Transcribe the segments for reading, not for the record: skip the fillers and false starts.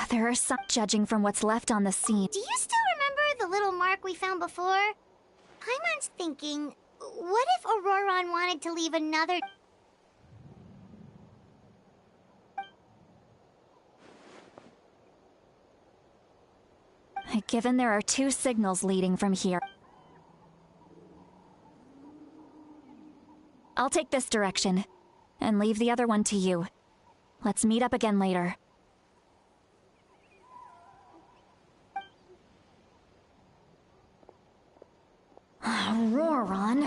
There are some judging from what's left on the scene. Do you still remember the little mark we found before? Paimon's thinking, what if Auroron wanted to leave another... Given there are 2 signals leading from here, I'll take this direction, and leave the other one to you. Let's meet up again later. Auroron.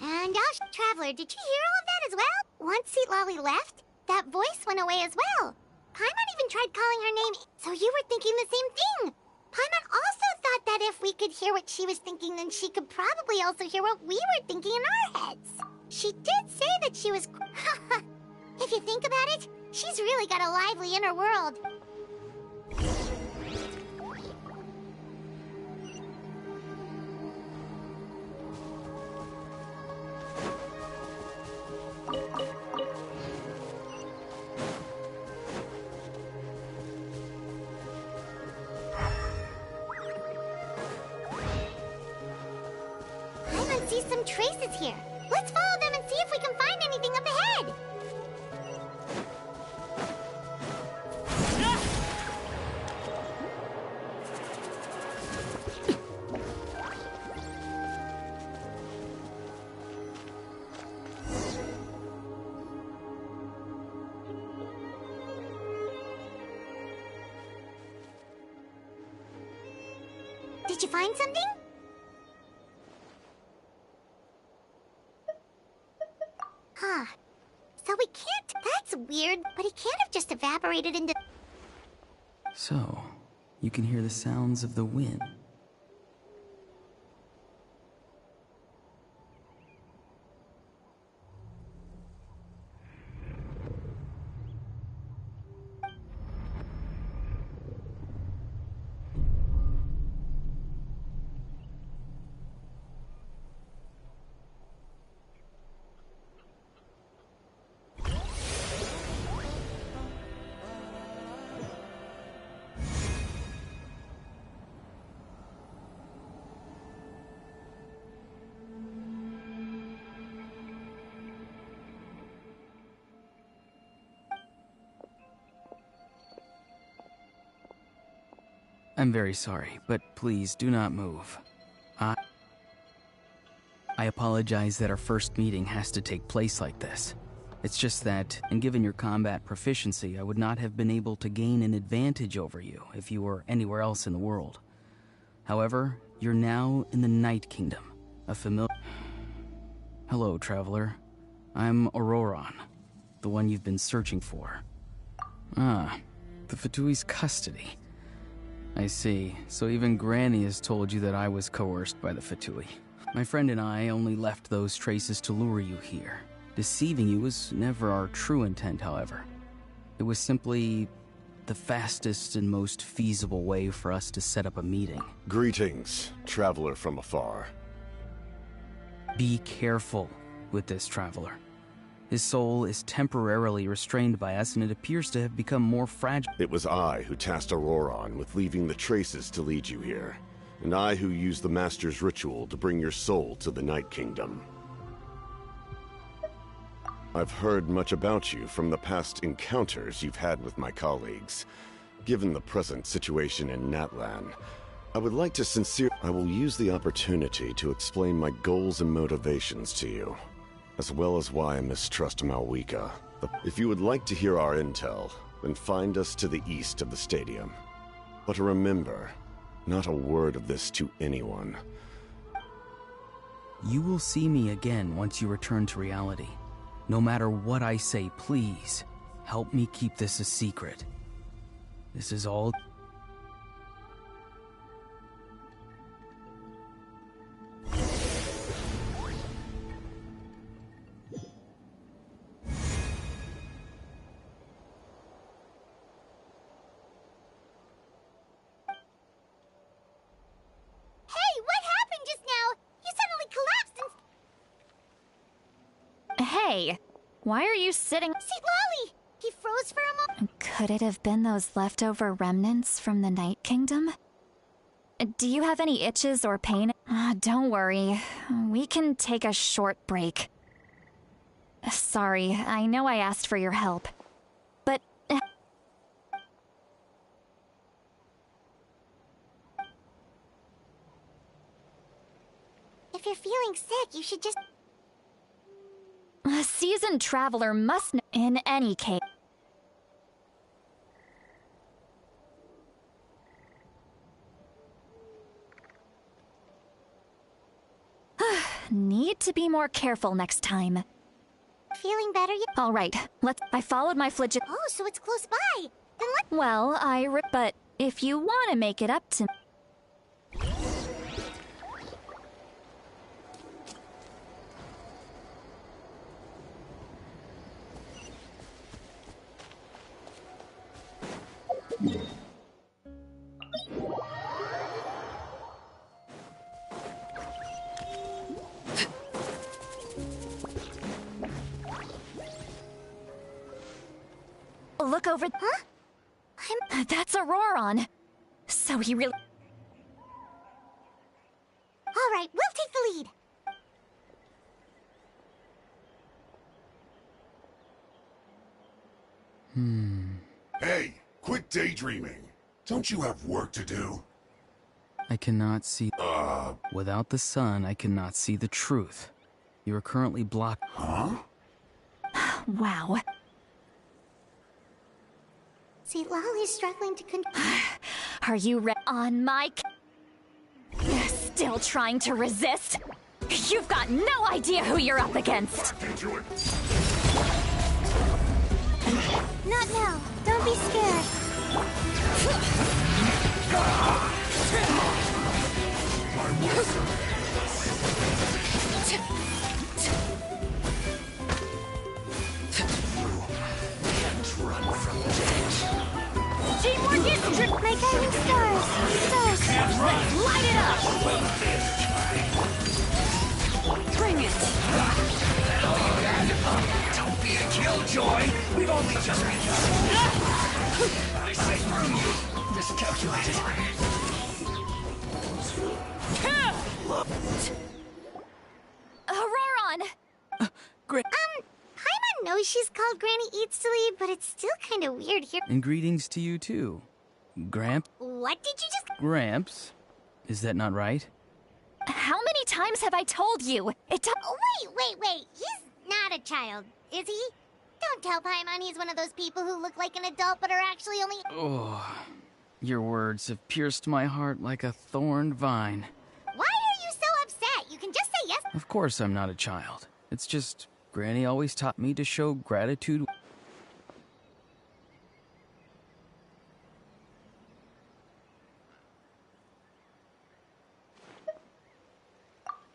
And Traveler, did you hear all of that as well? Once Seat Lolly left, that voice went away as well. Paimon even tried calling her name, so you were thinking the same thing. Paimon also thought that if we could hear what she was thinking, then she could probably also hear what we were thinking in our heads. She did say that she was... If you think about it, she's really got a lively inner world. Paimon sees some traces here. Let's follow them and see if we can find anything up ahead. Did you find something? Huh. So we can't... That's weird, but he can't have just evaporated into... So, you can hear the sounds of the wind. I'm very sorry, but please do not move. I apologize that our first meeting has to take place like this. It's just that, and given your combat proficiency, I would not have been able to gain an advantage over you if you were anywhere else in the world. However, you're now in the Night Kingdom, a familiar... Hello, traveler. I'm Auroron, the one you've been searching for. Ah, the Fatui's custody. I see. So even Granny has told you that I was coerced by the Fatui. My friend and I only left those traces to lure you here. Deceiving you was never our true intent, however. It was simply the fastest and most feasible way for us to set up a meeting. Greetings, traveler from afar. Be careful with this traveler. His soul is temporarily restrained by us, and it appears to have become more fragile. It was I who tasked Auroron with leaving the traces to lead you here, and I who used the Master's ritual to bring your soul to the Night Kingdom. I've heard much about you from the past encounters you've had with my colleagues. Given the present situation in Natlan, I would like to I will use the opportunity to explain my goals and motivations to you, as well as why I mistrust Malwika. If you would like to hear our intel, then find us to the east of the stadium. But remember, not a word of this to anyone. You will see me again once you return to reality. No matter what I say, please, help me keep this a secret. This is all... Hey, why are you sitting? Seat Lolly! He froze for a moment. Could it have been those leftover remnants from the Night Kingdom? Do you have any itches or pain? Don't worry. We can take a short break. Sorry, I know I asked for your help. But... If you're feeling sick, you should just... A seasoned traveler must know. In any case... Need to be more careful next time. Feeling better yet? All right, I followed my Oh, so it's close by. Then Well, but if you want to make it up to... Look over... Huh? That's Auroron. So he really... All right, we'll take the lead. Hey, quit daydreaming. Don't you have work to do? I cannot see... Without the sun, I cannot see the truth. You are currently blocked... Huh? Wow. See, Lolly's struggling to Are you on my... Still trying to resist? You've got no idea who you're up against. Into it. Not now. Don't be scared. Run from the ditch. Teamwork is... My guiding stars. Stars. Light it up! Bring it! Don't be a killjoy. We've only just begun. I say miscalculated. Auroron! Great. Paimon knows she's called Granny Eats to Leave, but it's still kind of weird here. And greetings to you too. What did you just... Gramps? Is that not right? How many times have I told you? Oh, wait. He's not a child, is he? Don't tell Paimon he's one of those people who look like an adult but are actually only... Oh, your words have pierced my heart like a thorned vine. Why are you so upset? You can just say yes. Of course I'm not a child. It's just, Granny always taught me to show gratitude.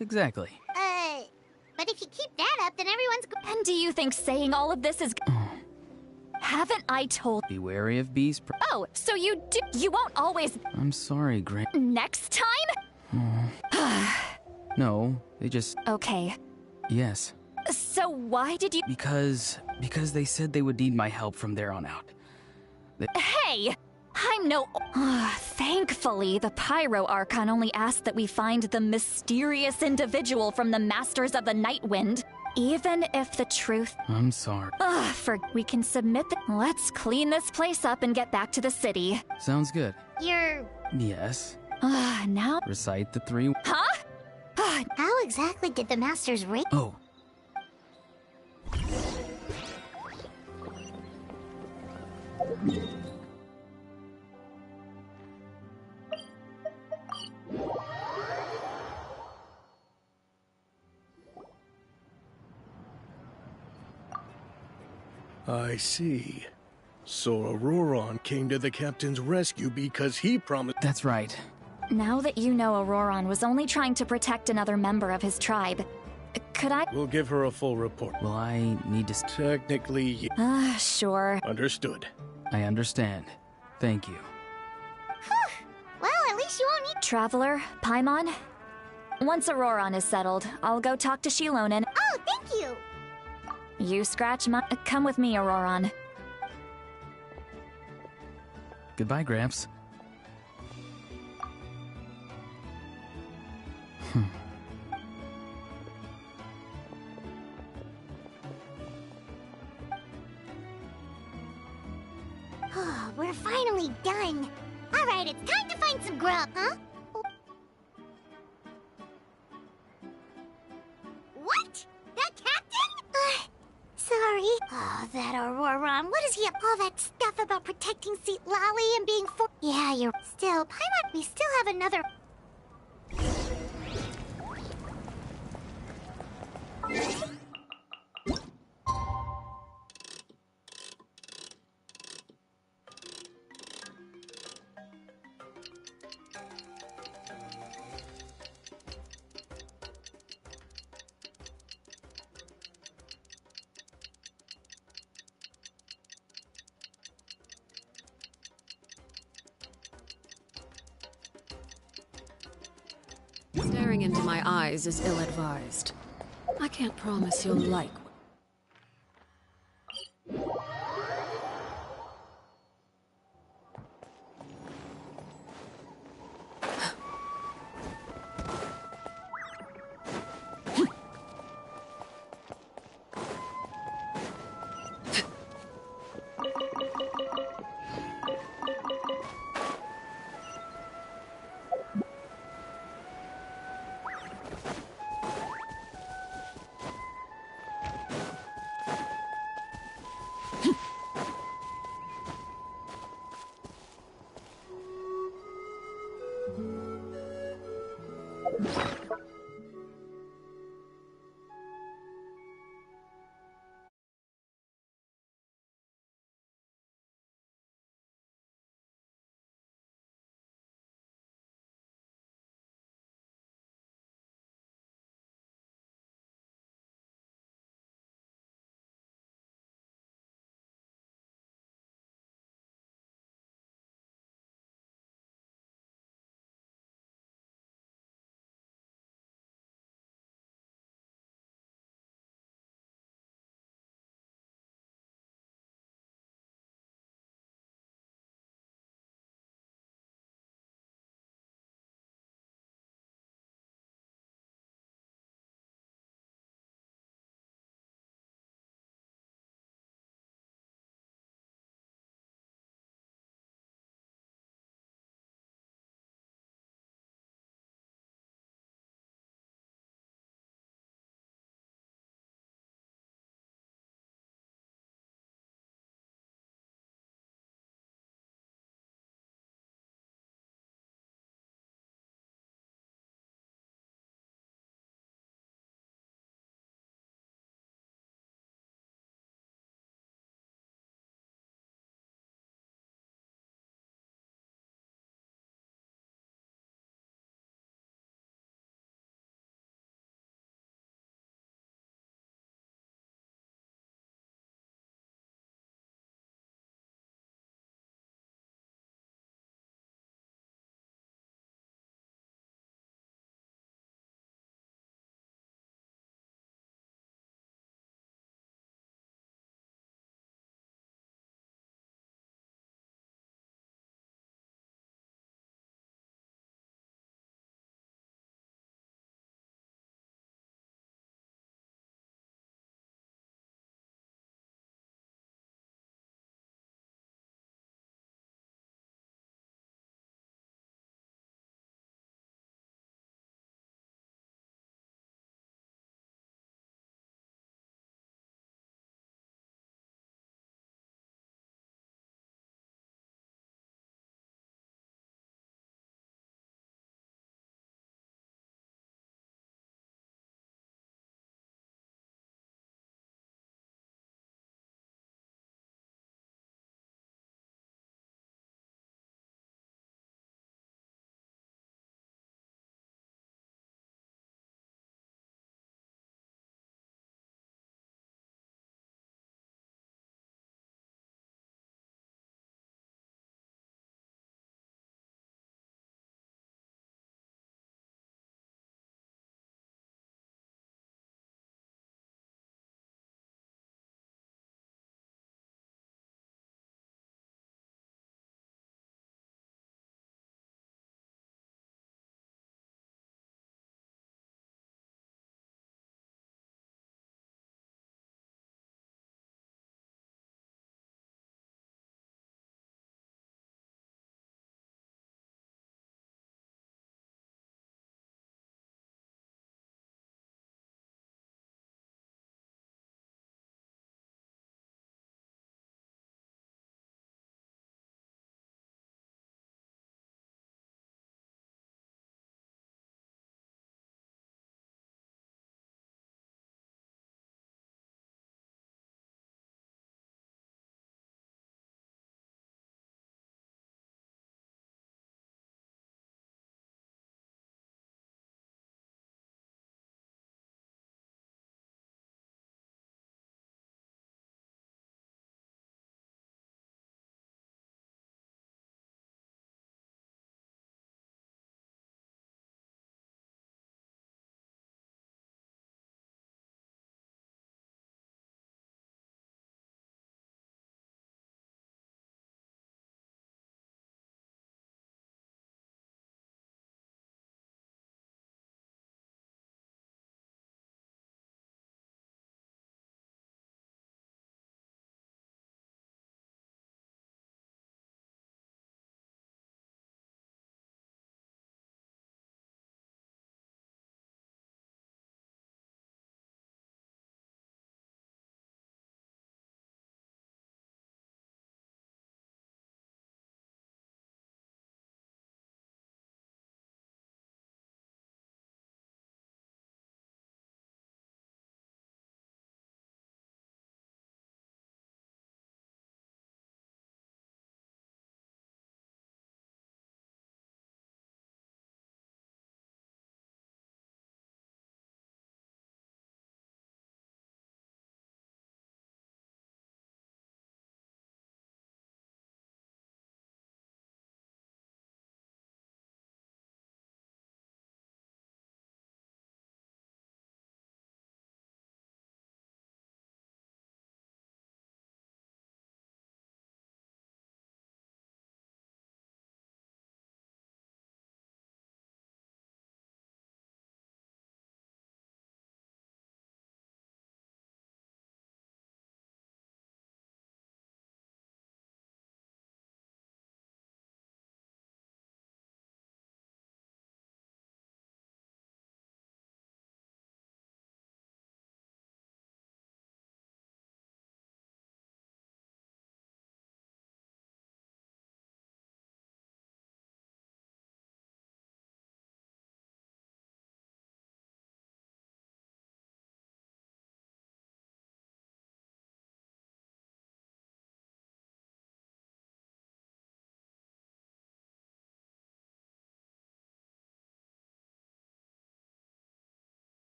Exactly. But if you keep that up, then everyone's... And do you think saying all of this is... Haven't I told... Be wary of bees. Oh, so you won't always... I'm sorry, Gran... Next time? No, they just... Okay. Yes. So why did you... Because they said they would need my help from there on out. Hey! I'm no... Thankfully, the Pyro Archon only asked that we find the mysterious individual from the Masters of the Night Wind. Even if the truth... I'm sorry. We can submit the... Let's clean this place up and get back to the city. Sounds good. You're... Yes. Now... Recite the three... Huh? How exactly did the Masters rate... Oh. I see. So Auroron came to the captain's rescue because he promised... That's right. Now that you know Auroron was only trying to protect another member of his tribe, could I... We'll give her a full report. Well, I need to... Technically... Sure. Understood. I understand. Thank you. Well, at least you won't need... Traveler, Paimon? Once Auroron is settled, I'll go talk to Shilonen. Oh, thank you! You scratch my... Come with me, Auroron. Goodbye, Gramps. Oh, we're finally done. All right, it's time to find some grub, huh? What? That captain? Sorry. Oh, that Auroron. What does he have all that stuff about protecting Seat Lolly and being for— Yeah, you're— Still, Paimon, we still have another— Staring into my eyes is ill-advised. I can't promise you'll like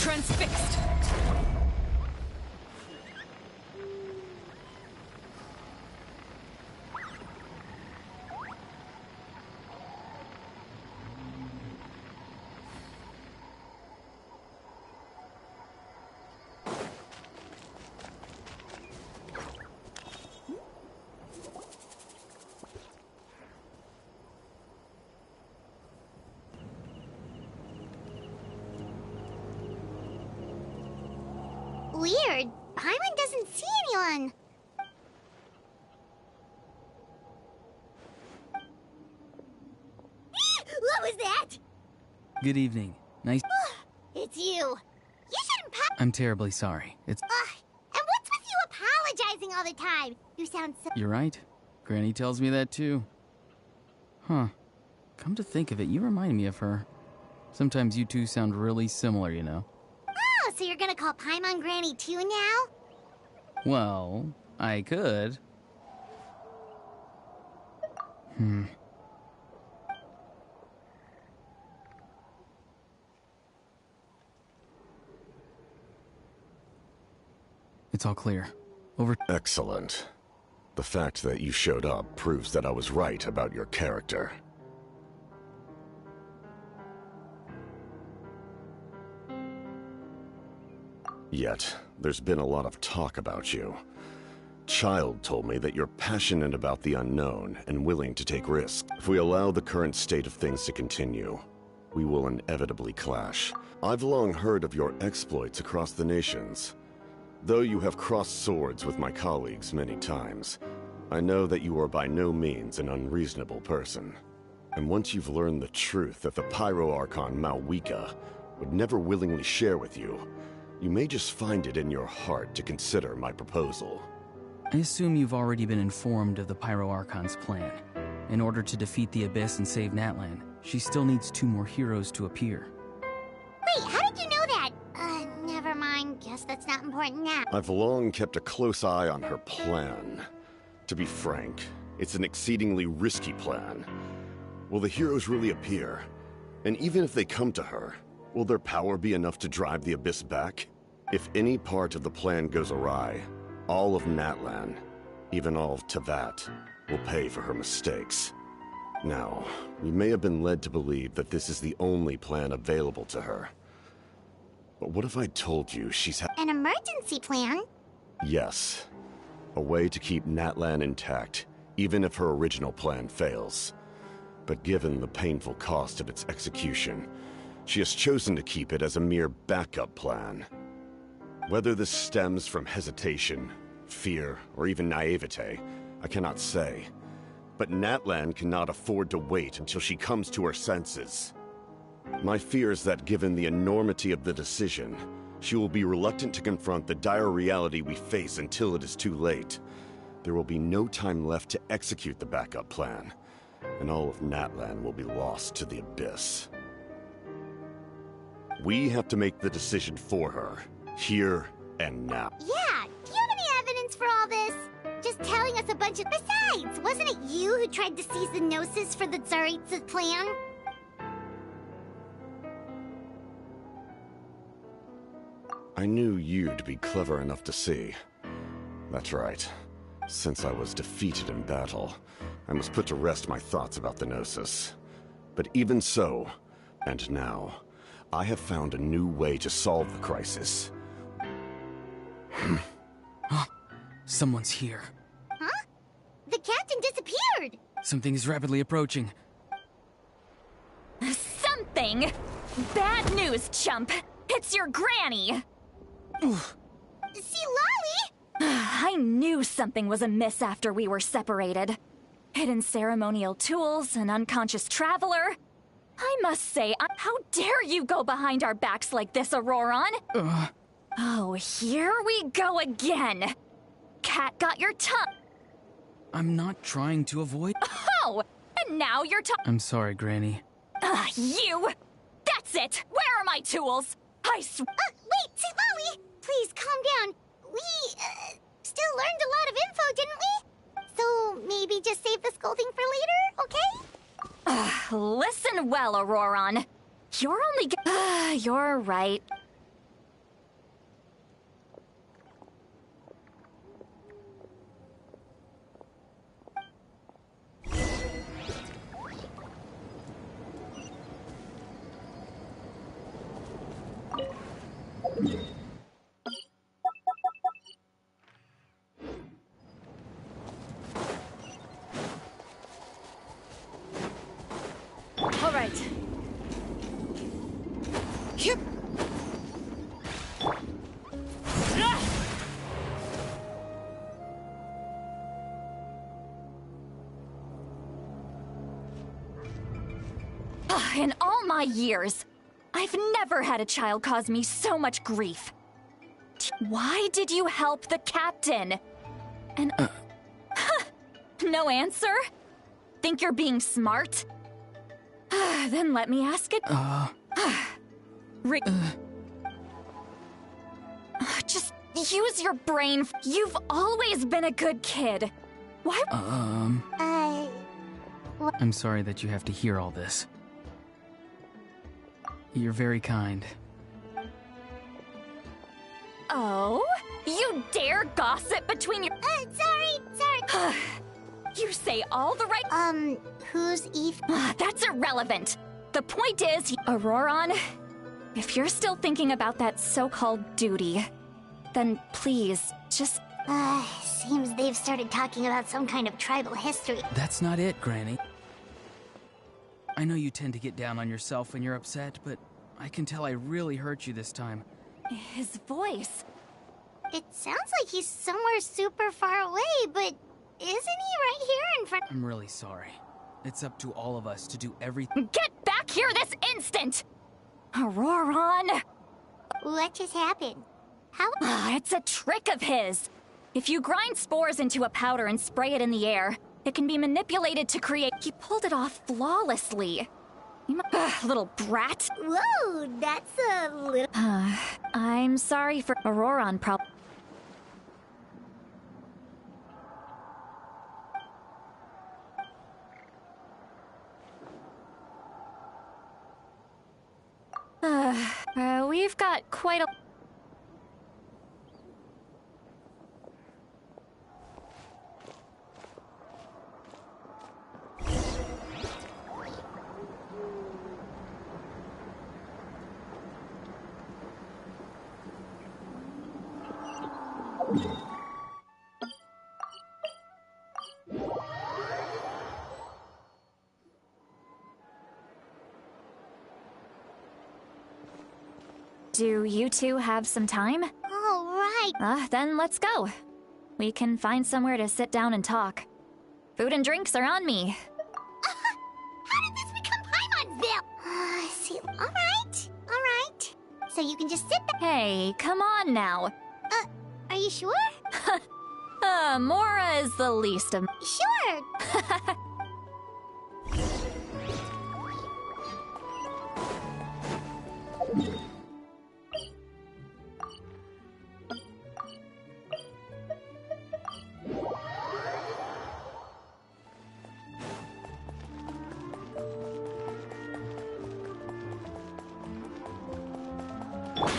transfixed. Weird. Paimon doesn't see anyone. What was that? Good evening. Nice. It's you. You shouldn't I'm terribly sorry. And what's with you apologizing all the time? You sound so... You're right. Granny tells me that too. Huh. Come to think of it, you remind me of her. Sometimes you two sound really similar, you know. Oh, so you're gonna call Paimon Granny too now? Well, I could. It's all clear. Over. Excellent. The fact that you showed up proves that I was right about your character. Yet, there's been a lot of talk about you. Child told me that you're passionate about the unknown and willing to take risks. If we allow the current state of things to continue, we will inevitably clash. I've long heard of your exploits across the nations. Though you have crossed swords with my colleagues many times, I know that you are by no means an unreasonable person. And once you've learned the truth that the Pyro Archon Malwika would never willingly share with you, you may just find it in your heart to consider my proposal. I assume you've already been informed of the Pyro Archon's plan. In order to defeat the Abyss and save Natlan, she still needs 2 more heroes to appear. Wait, how did you know that? Never mind. Guess that's not important now. I've long kept a close eye on her plan. To be frank, it's an exceedingly risky plan. Will the heroes really appear? And even if they come to her, will their power be enough to drive the Abyss back? If any part of the plan goes awry, all of Natlan, even all of Teyvat, will pay for her mistakes. Now, we may have been led to believe that this is the only plan available to her. But what if I told you she's An emergency plan? Yes. A way to keep Natlan intact, even if her original plan fails. But given the painful cost of its execution, she has chosen to keep it as a mere backup plan. Whether this stems from hesitation, fear, or even naivete, I cannot say. But Natlan cannot afford to wait until she comes to her senses. My fear is that given the enormity of the decision, she will be reluctant to confront the dire reality we face until it is too late. There will be no time left to execute the backup plan, and all of Natlan will be lost to the Abyss. We have to make the decision for her, here and now. Yeah, do you have any evidence for all this? Just telling us a bunch of... Besides, wasn't it you who tried to seize the Gnosis for the Tsaritsa's plan? I knew you'd be clever enough to see. That's right. Since I was defeated in battle, I must put to rest my thoughts about the Gnosis. But even so, and now, I have found a new way to solve the crisis. Someone's here. Huh? The captain disappeared! Something is rapidly approaching. Something? Bad news, chump! It's your granny! See, Lolly? I knew something was amiss after we were separated. Hidden ceremonial tools, an unconscious traveler. I must say, how dare you go behind our backs like this, Auroron? Oh, here we go again. Cat got your tongue. I'm not trying to avoid... Oh, and now you're I'm sorry, Granny. You! That's it! Where are my tools? Wait, see, Lolly! Please, calm down. We, still learned a lot of info, didn't we? So, maybe just save the scolding for later, okay? Listen well, Auroron. You're only You're right. All right. Yep. In all my years, I've never had a child cause me so much grief. Why did you help the captain? And no answer? Think you're being smart? Then let me ask it. Just use your brain. You've always been a good kid. Why? I'm sorry that you have to hear all this. You're very kind. Oh? You dare gossip between your— Sorry. You say all the right— Who's Eve? That's irrelevant. The point is, Auroron, if you're still thinking about that so-called duty, then please, just— Seems they've started talking about some kind of tribal history. That's not it, Granny. I know you tend to get down on yourself when you're upset, but I can tell I really hurt you this time. His voice. It sounds like he's somewhere super far away, but isn't he right here in front? I'm really sorry. It's up to all of us to do everything. Get back here this instant! Auroron! What just happened? How? It's a trick of his. If you grind spores into a powder and spray it in the air, it can be manipulated to create— He pulled it off flawlessly. Little brat. Whoa, that's a little... I'm sorry for Auroron problem. We've got quite a— Do you two have some time? All right. Then let's go. We can find somewhere to sit down and talk. Food and drinks are on me. How did this become Paimonville? See, all right. So you can just sit there. Hey, come on now. Are you sure? Mora is the least of— Sure.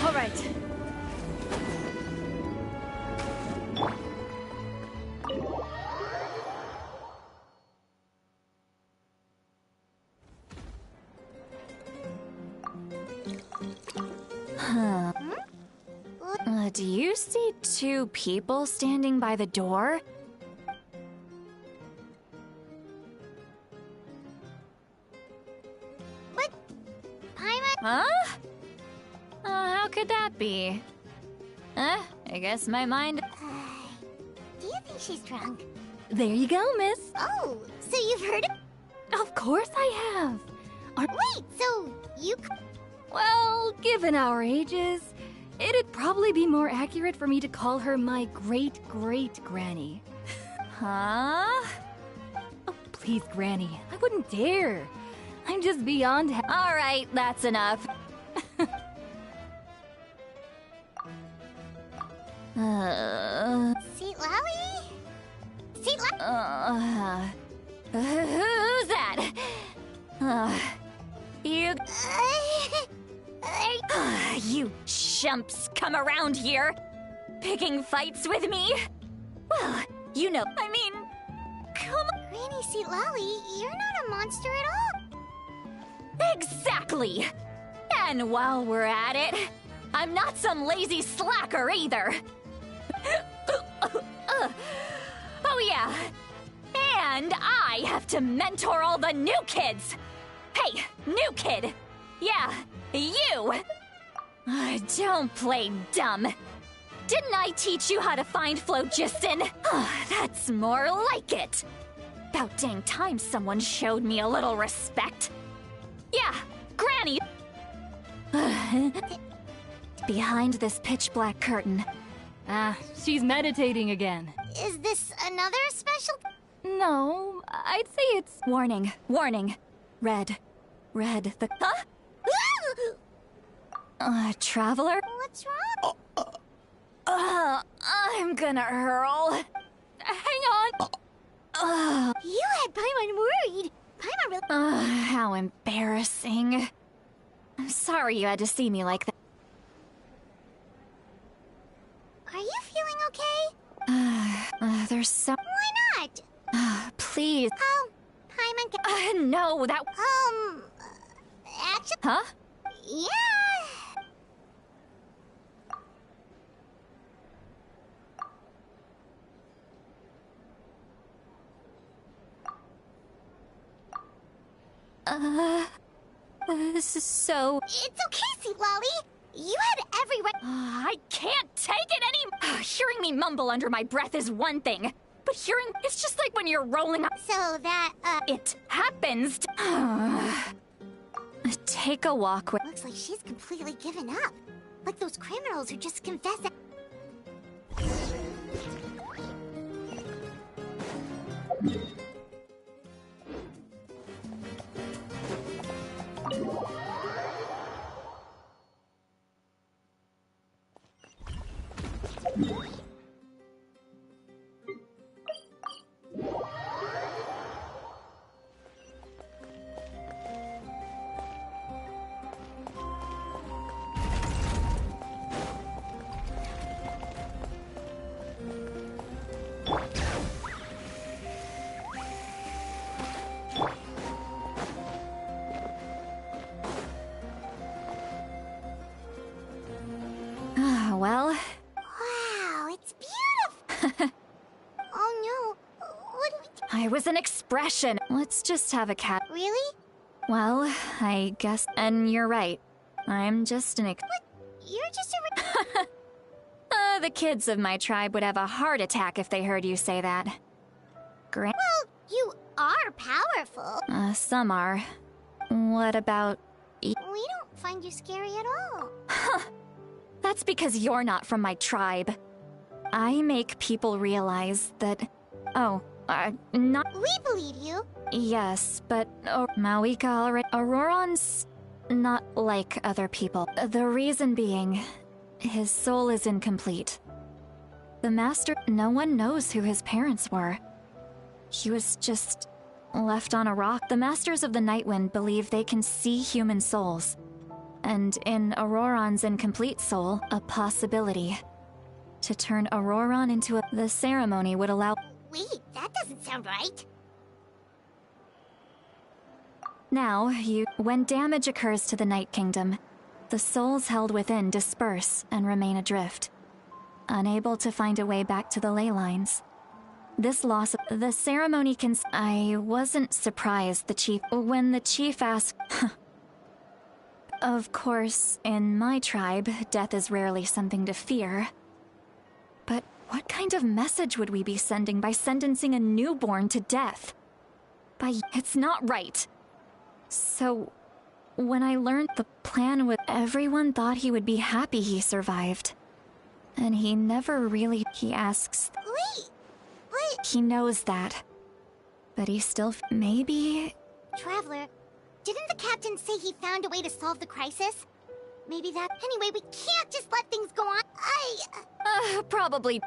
All right. Do you see two people standing by the door? What? Paimon? Huh? How could that be? I guess my mind— Do you think she's drunk? There you go, miss. Oh, so you've heard of... Of course I have. Wait, so you... Well, given our ages, it'd probably be more accurate for me to call her my great-great-granny. Huh? Oh, please, Granny. I wouldn't dare. I'm just beyond... All right, that's enough. Seat Lally? Seat Lally? Who's that? You... You chumps come around here, picking fights with me? Well, you know, I mean, come on. Granny Seat Lally, you're not a monster at all. Exactly! And while we're at it, I'm I'm not some lazy slacker either. Oh yeah. And I have to mentor all the new kids. Hey, new kid. Yeah, you. Don't play dumb. Didn't I teach you how to find phlogiston? That's more like it. About dang time someone showed me a little respect. Yeah, Granny. Behind this pitch-black curtain. She's meditating again. Is this another special? No, I'd say it's... Warning, warning. Red. Red, the... Huh? Traveler? What's wrong? I'm gonna hurl. Hang on! You had Paimon worried. Paimon really... How embarrassing. I'm sorry you had to see me like that. Are you feeling okay? There's so... Why not? Please. Oh, Paimon can... No, that... Actually... Huh? Yeah... This is so... It's okay, Sweet Lolly. You had every right... I can't take it any... Hearing me mumble under my breath is one thing, but hearing... It's just like when you're rolling up... So that, It happens to... Take a walk with... Looks like she's completely given up. Like those criminals who just confess that... Well... Wow, it's beautiful! Oh no, what do we do? I was an expression. Let's just have a cat. Really? Well, I guess... And you're right. I'm just an You're just a... The kids of my tribe would have a heart attack if they heard you say that. Well, you are powerful. Some are. What about... We don't find you scary at all. That's because you're not from my tribe. I make people realize that... Oh, not... We believe you. Yes, but Mawika already... Auroron's not like other people. The reason being, his soul is incomplete. The Master... No one knows who his parents were. He was just left on a rock. The Masters of the Nightwind believe they can see human souls. And in Auroron's incomplete soul, a possibility. To turn Auroron into a... The ceremony would allow... Wait, that doesn't sound right. Now, when damage occurs to the Night Kingdom, the souls held within disperse and remain adrift, unable to find a way back to the ley lines. This loss of... The ceremony can... I wasn't surprised when the chief asked... Of course, in my tribe, death is rarely something to fear. But what kind of message would we be sending by sentencing a newborn to death? It's not right. So, when I learned the plan everyone thought he would be happy he survived. And he never really... He asks... Wait, but... He knows that. But he still... Maybe... Traveler, didn't the captain say he found a way to solve the crisis? Maybe that... Anyway, we can't just let things go on. Probably...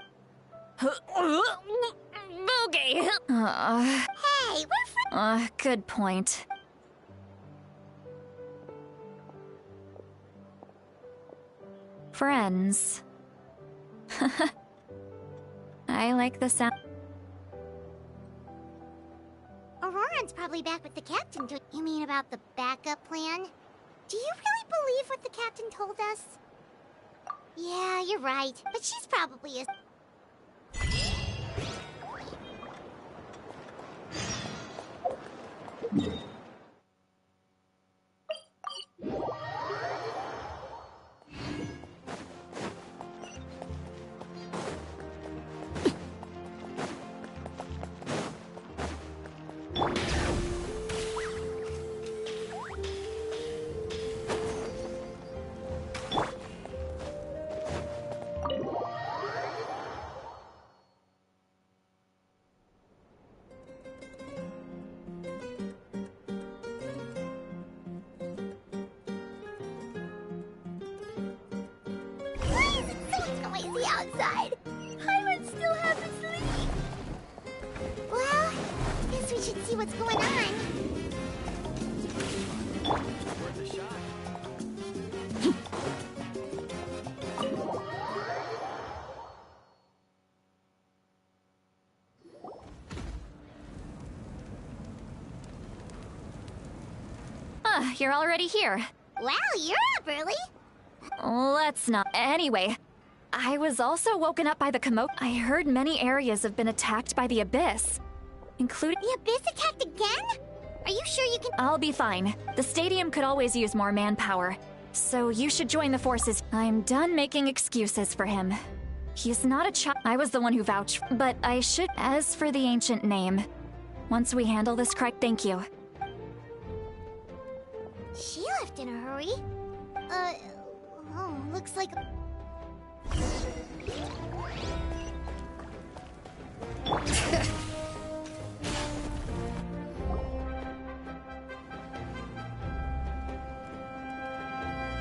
Okay. Hey, we're friends. Good point. Friends. I like the sound. Auroron's probably back with the captain. You mean about the backup plan? Do you really believe what the captain told us? you're right. But she's probably a... outside. Paimon still hasn't sleep. Well, guess we should see what's going on. Worth a shot. You're already here. Wow, you're up early. Let's not. Anyway, I was also woken up by the commotion. I heard many areas have been attacked by the Abyss, including... The Abyss attacked again? Are you sure you can... I'll be fine. The stadium could always use more manpower, so you should join the forces. I'm done making excuses for him. He's not a child. I was the one who vouched, but I should... As for the ancient name, once we handle this thank you. She left in a hurry. Oh, looks like...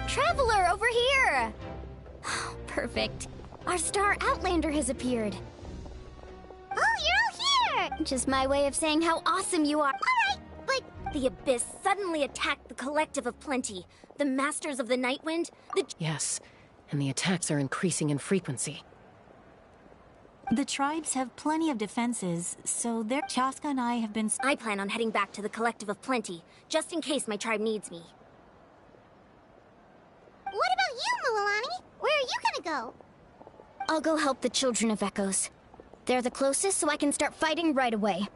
Traveler, over here! Perfect. Our star Outlander has appeared. Oh, you're all here! Just my way of saying how awesome you are. Alright, but... The Abyss suddenly attacked the Collective of Plenty, the Masters of the Nightwind, the... Yes, and the attacks are increasing in frequency. The tribes have plenty of defenses, so Chaska and I have been... I plan on heading back to the Collective of Plenty, just in case my tribe needs me. What about you, Mualani? Where are you gonna go? I'll go help the Children of Echoes. They're the closest, so I can start fighting right away.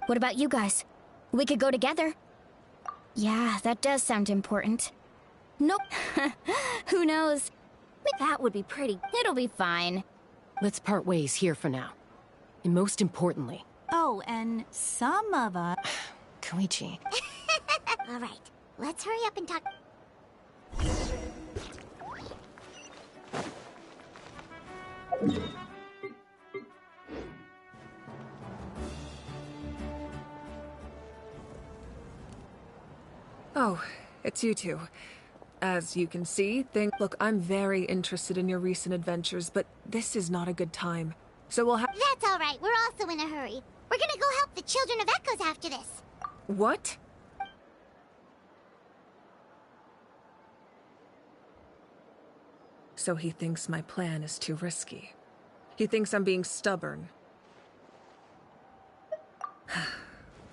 What about you guys? We could go together. Yeah, that does sound important. Nope. Who knows? That would be pretty. It'll be fine. Let's part ways here for now. And most importantly... Oh, and some of us... Koichi. Alright, let's hurry up and talk... Oh, it's you two. As you can see, Look, I'm very interested in your recent adventures, but this is not a good time. So we'll have... That's alright, we're also in a hurry. We're gonna go help the Children of Echoes after this. What? So he thinks my plan is too risky. He thinks I'm being stubborn.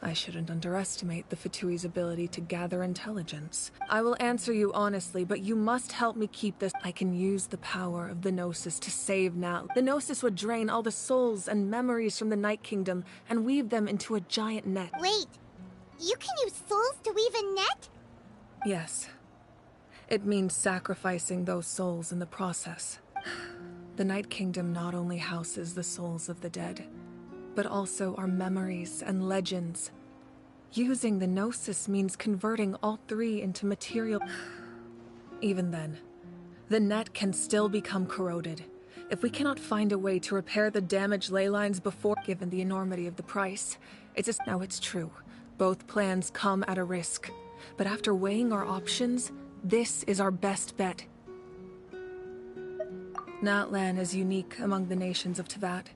I shouldn't underestimate the Fatui's ability to gather intelligence. I will answer you honestly, but you must help me keep this. I can use the power of the Gnosis to save Nat. The Gnosis would drain all the souls and memories from the Night Kingdom and weave them into a giant net. Wait, you can use souls to weave a net? Yes. It means sacrificing those souls in the process. The Night Kingdom not only houses the souls of the dead, but also our memories and legends. Using the Gnosis means converting all three into material. Even then, the net can still become corroded. If we cannot find a way to repair the damaged ley lines before, given the enormity of the price, now it's true. Both plans come at a risk. But after weighing our options, this is our best bet. Natlan is unique among the nations of Teyvat.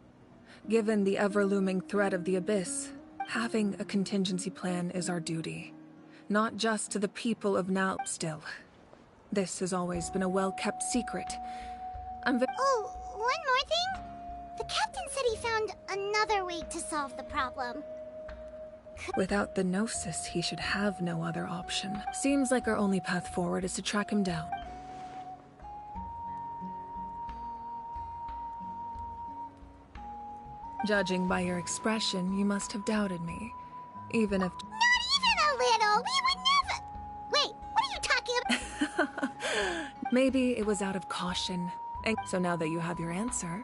Given the ever-looming threat of the Abyss, having a contingency plan is our duty. Not just to the people of Nat. Still, this has always been a well-kept secret. Oh, one more thing? The captain said he found another way to solve the problem. Without the Gnosis, he should have no other option. Seems like our only path forward is to track him down. Judging by your expression, you must have doubted me. Even if... Not even a little! We would never... Wait, what are you talking about? Maybe it was out of caution. And so now that you have your answer,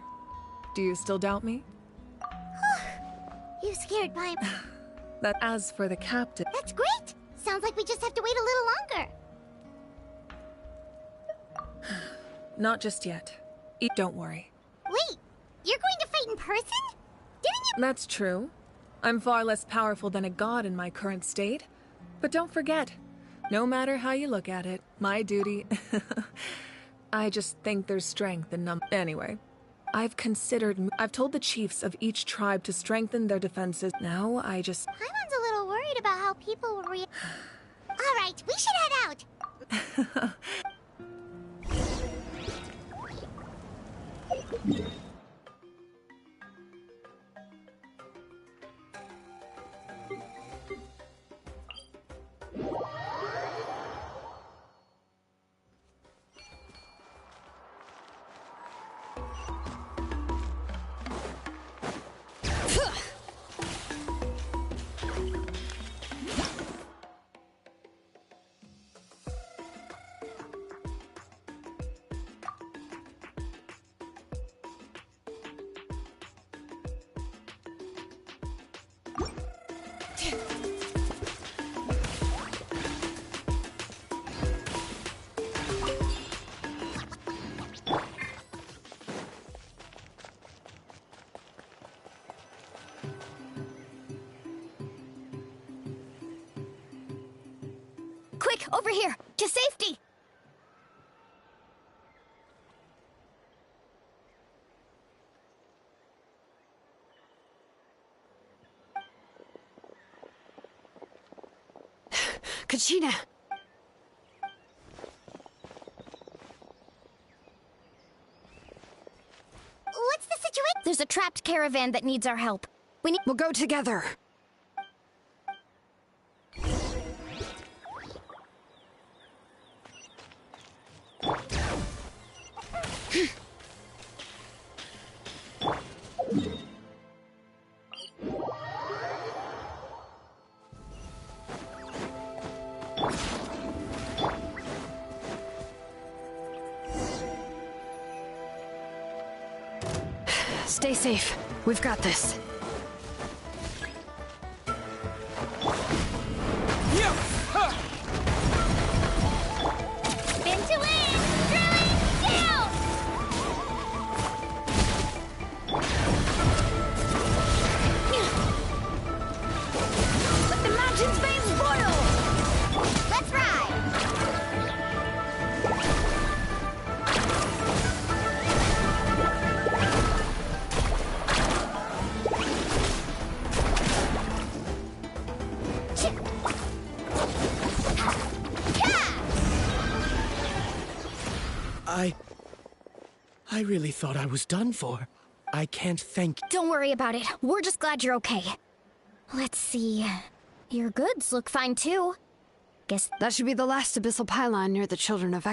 do you still doubt me? You scared by... That as for the captain... That's great! Sounds like we just have to wait a little longer. Not just yet. Don't worry. Wait, you're going to fight in person? Didn't you... That's true. I'm far less powerful than a god in my current state. But don't forget, no matter how you look at it, my duty... I just think there's strength in Anyway, I've told the chiefs of each tribe to strengthen their defenses. Now I just... Paimon's a little worried about how people will Alright, we should head out. Quick, over here! To safety! Kachina! What's the situation? There's a trapped caravan that needs our help. We'll go together! Stay safe. We've got this. Into wind! Drilling! Down! Let the mountain's veins boil! Let's ride! I really thought I was done for. I can't thank... Don't worry about it. We're just glad you're okay. Let's see. Your goods look fine too. Guess that should be the last abyssal pylon near the Children of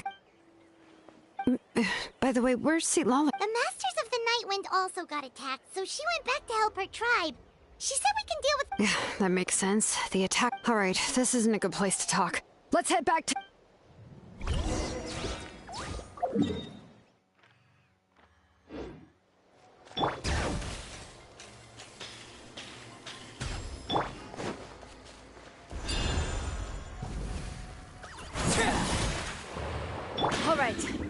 By the way, where's St. Lolly? The Masters of the Nightwind also got attacked, so she went back to help her tribe. She said we can deal with— Yeah, that makes sense. The attack— Alright, this isn't a good place to talk. Let's head back to— Alright.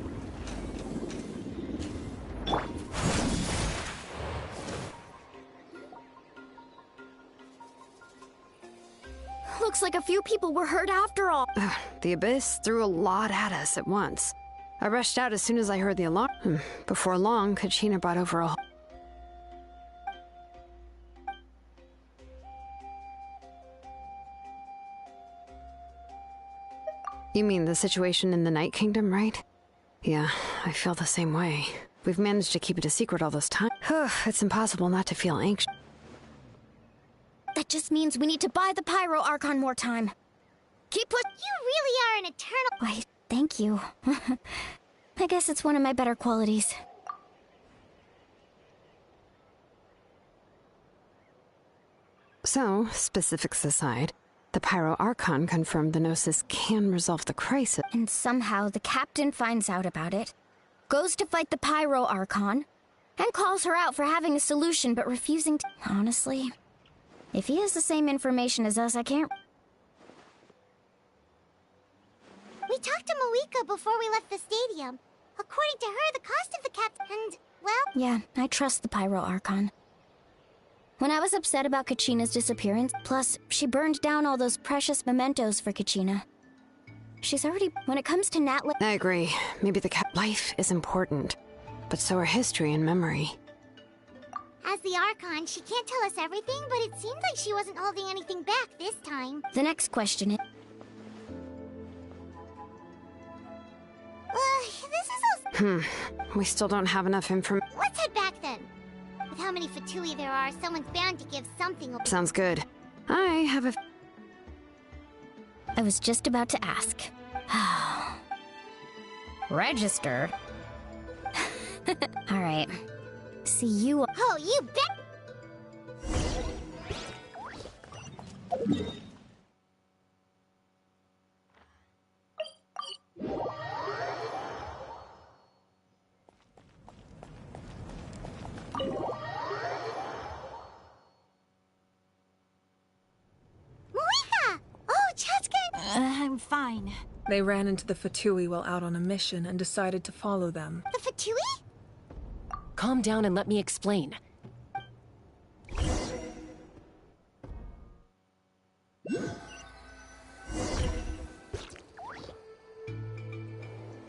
looks like a few people were hurt after all. The Abyss threw a lot at us at once. I rushed out as soon as I heard the alarm. Before long, Kachina brought over a— You mean the situation in the Night Kingdom, right? Yeah, I feel the same way. We've managed to keep it a secret all this time. It's impossible not to feel anxious. That just means we need to buy the Pyro Archon more time. Keep push— You really are an eternal— Why, thank you. I guess it's one of my better qualities. So, specifics aside, the Pyro Archon confirmed the Gnosis can resolve the crisis. And somehow the captain finds out about it, goes to fight the Pyro Archon, and calls her out for having a solution but refusing to— Honestly, if he has the same information as us, I can't— We talked to Moika before we left the stadium. According to her, the cost of the captain and, well— Yeah, I trust the Pyro Archon. When I was upset about Kachina's disappearance, plus, she burned down all those precious mementos for Kachina. She's already— When it comes to Natla— I agree. Maybe the life is important, but so are history and memory. As the Archon, she can't tell us everything, but it seems like she wasn't holding anything back this time. The next question is— This is all— We still don't have enough information. Let's head back then. With how many Fatui there are, someone's bound to give something— Sounds good. I have a— I was just about to ask. Register? Alright. See you— Oh, you bet! Moika! Oh, Chaska! I'm fine. They ran into the Fatui while out on a mission and decided to follow them. The Fatui? Calm down and let me explain.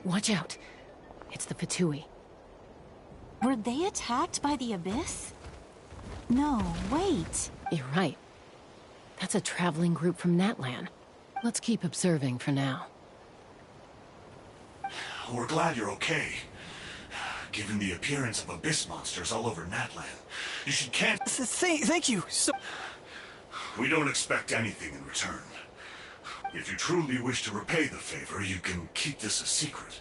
Watch out. It's the Fatui. Were they attacked by the Abyss? No, wait. You're right. That's a traveling group from Natlan. Let's keep observing for now. We're glad you're okay. Given the appearance of abyss monsters all over Natlan, you should Thank you. So We don't expect anything in return. If you truly wish to repay the favor, you can keep this a secret.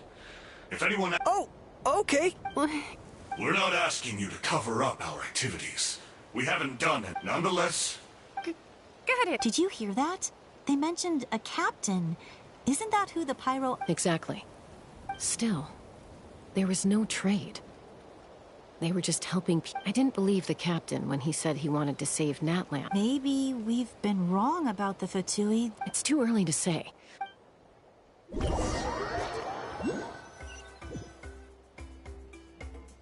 If anyone— Oh, okay. We're not asking you to cover up our activities. We haven't done it. Nonetheless— Got it. Did you hear that? They mentioned a captain. Isn't that who the Pyro— Exactly. Still, there was no trade. They were just helping I didn't believe the captain when he said he wanted to save Natlan. Maybe we've been wrong about the Fatui. It's too early to say.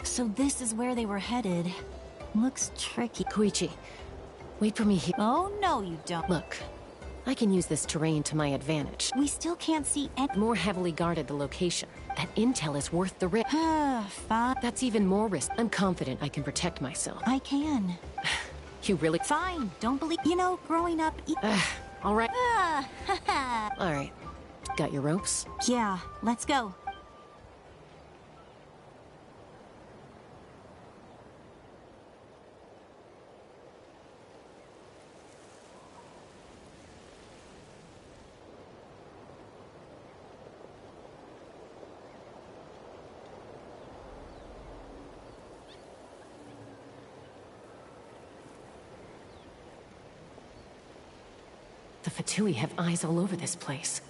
So this is where they were headed. Looks tricky. Koichi, wait for me here. Oh, no, you don't. Look, I can use this terrain to my advantage. We still can't see any— More heavily guarded the location. That intel is worth the risk. Fine. That's even more risk. I'm confident I can protect myself. I can. You really— Fine. Don't believe— You know, growing up— All right. All right. Got your ropes? Yeah, let's go. The Fatui have eyes all over this place.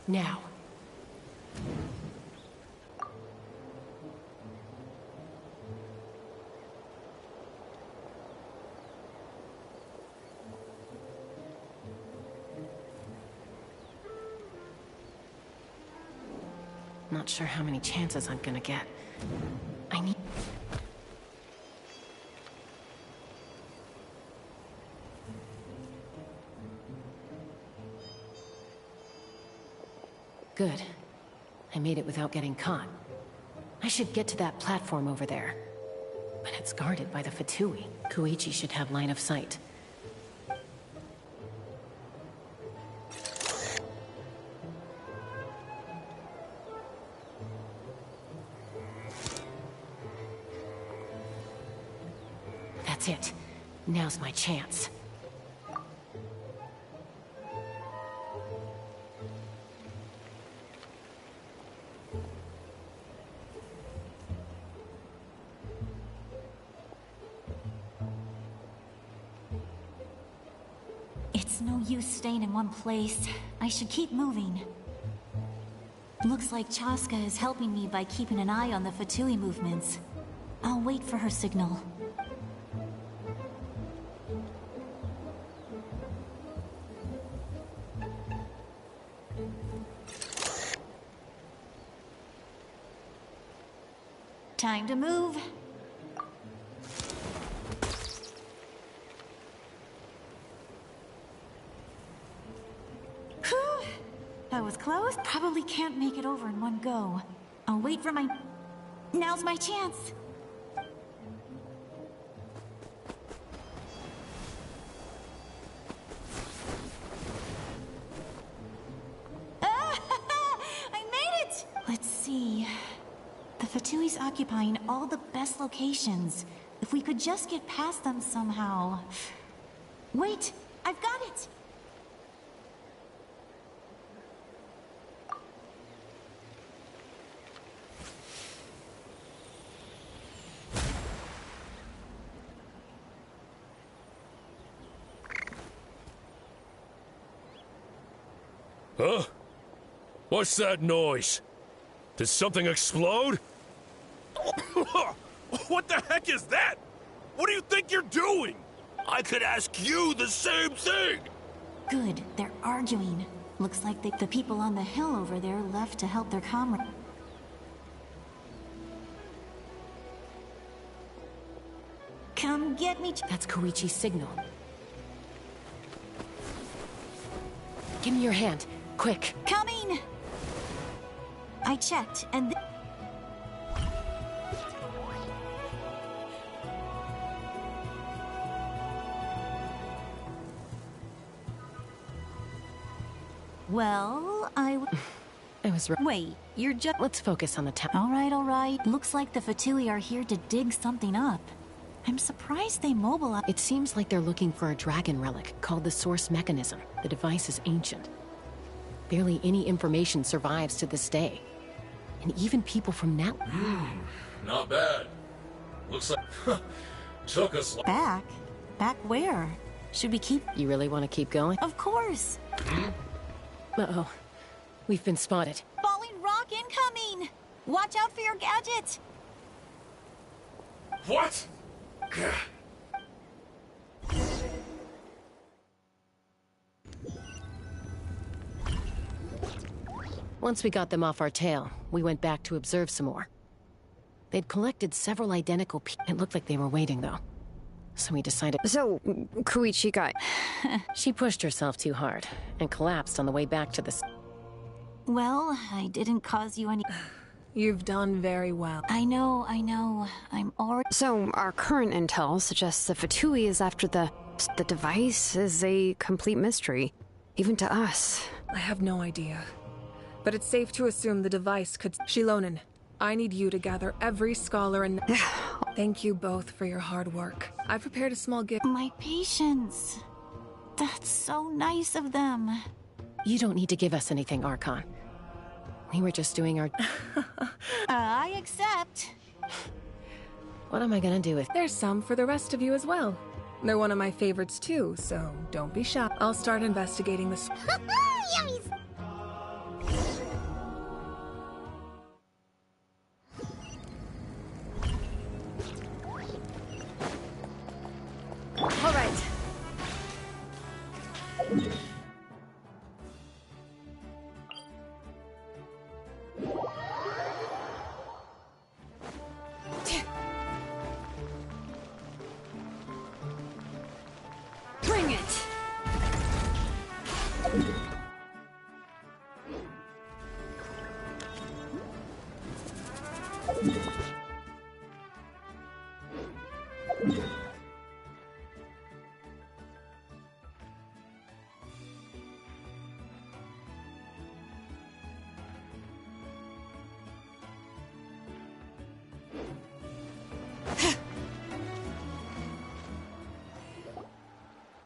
Now. Not sure how many chances I'm gonna get. I need... Good. I made it without getting caught. I should get to that platform over there. But it's guarded by the Fatui. Koichi should have line of sight. That's it. Now's my chance. It's no use staying in one place. I should keep moving. Looks like Chaska is helping me by keeping an eye on the Fatui movements. I'll wait for her signal. Time to move. Whew. That was close. Probably can't make it over in one go. I'll wait for my... Now's my chance. I made it! Let's see... The Fatui's occupying all the best locations. If we could just get past them somehow... Wait! I've got it! Huh? What's that noise? Did something explode? What the heck is that? What do you think you're doing? I could ask you the same thing! Good, they're arguing. Looks like the people on the hill over there left to help their comrade. Come get me. That's Koichi's signal. Give me your hand, quick. Coming! I checked, and well, I was right. Wait, you're just... Let's focus on the town. All right. Looks like the Fatui are here to dig something up. I'm surprised they mobilized... It seems like they're looking for a dragon relic called the Source Mechanism. The device is ancient. Barely any information survives to this day. And even people from that... Not bad. Looks like... took us... Back? Back where? Should we keep... You really want to keep going? Of course! Uh-oh. We've been spotted. Falling rock incoming! Watch out for your gadget! What? Once we got them off our tail, we went back to observe some more. They'd collected several identical It looked like they were waiting, though. So we decided... So, Koichi got... She pushed herself too hard, and collapsed on the way back to the... Well, I didn't cause you any... You've done very well. I know. I'm already... So, our current intel suggests the Fatui is after the device is a complete mystery. Even to us. I have no idea. But it's safe to assume the device could... Shilonen, I need you to gather every scholar and... Thank you both for your hard work. I've prepared a small gift. My patience. That's so nice of them. You don't need to give us anything, Archon. We were just doing our... I accept. What am I gonna do with... There's some for the rest of you as well. They're one of my favorites too, so don't be shy. I'll start investigating this. Yummies! All right. Bring it.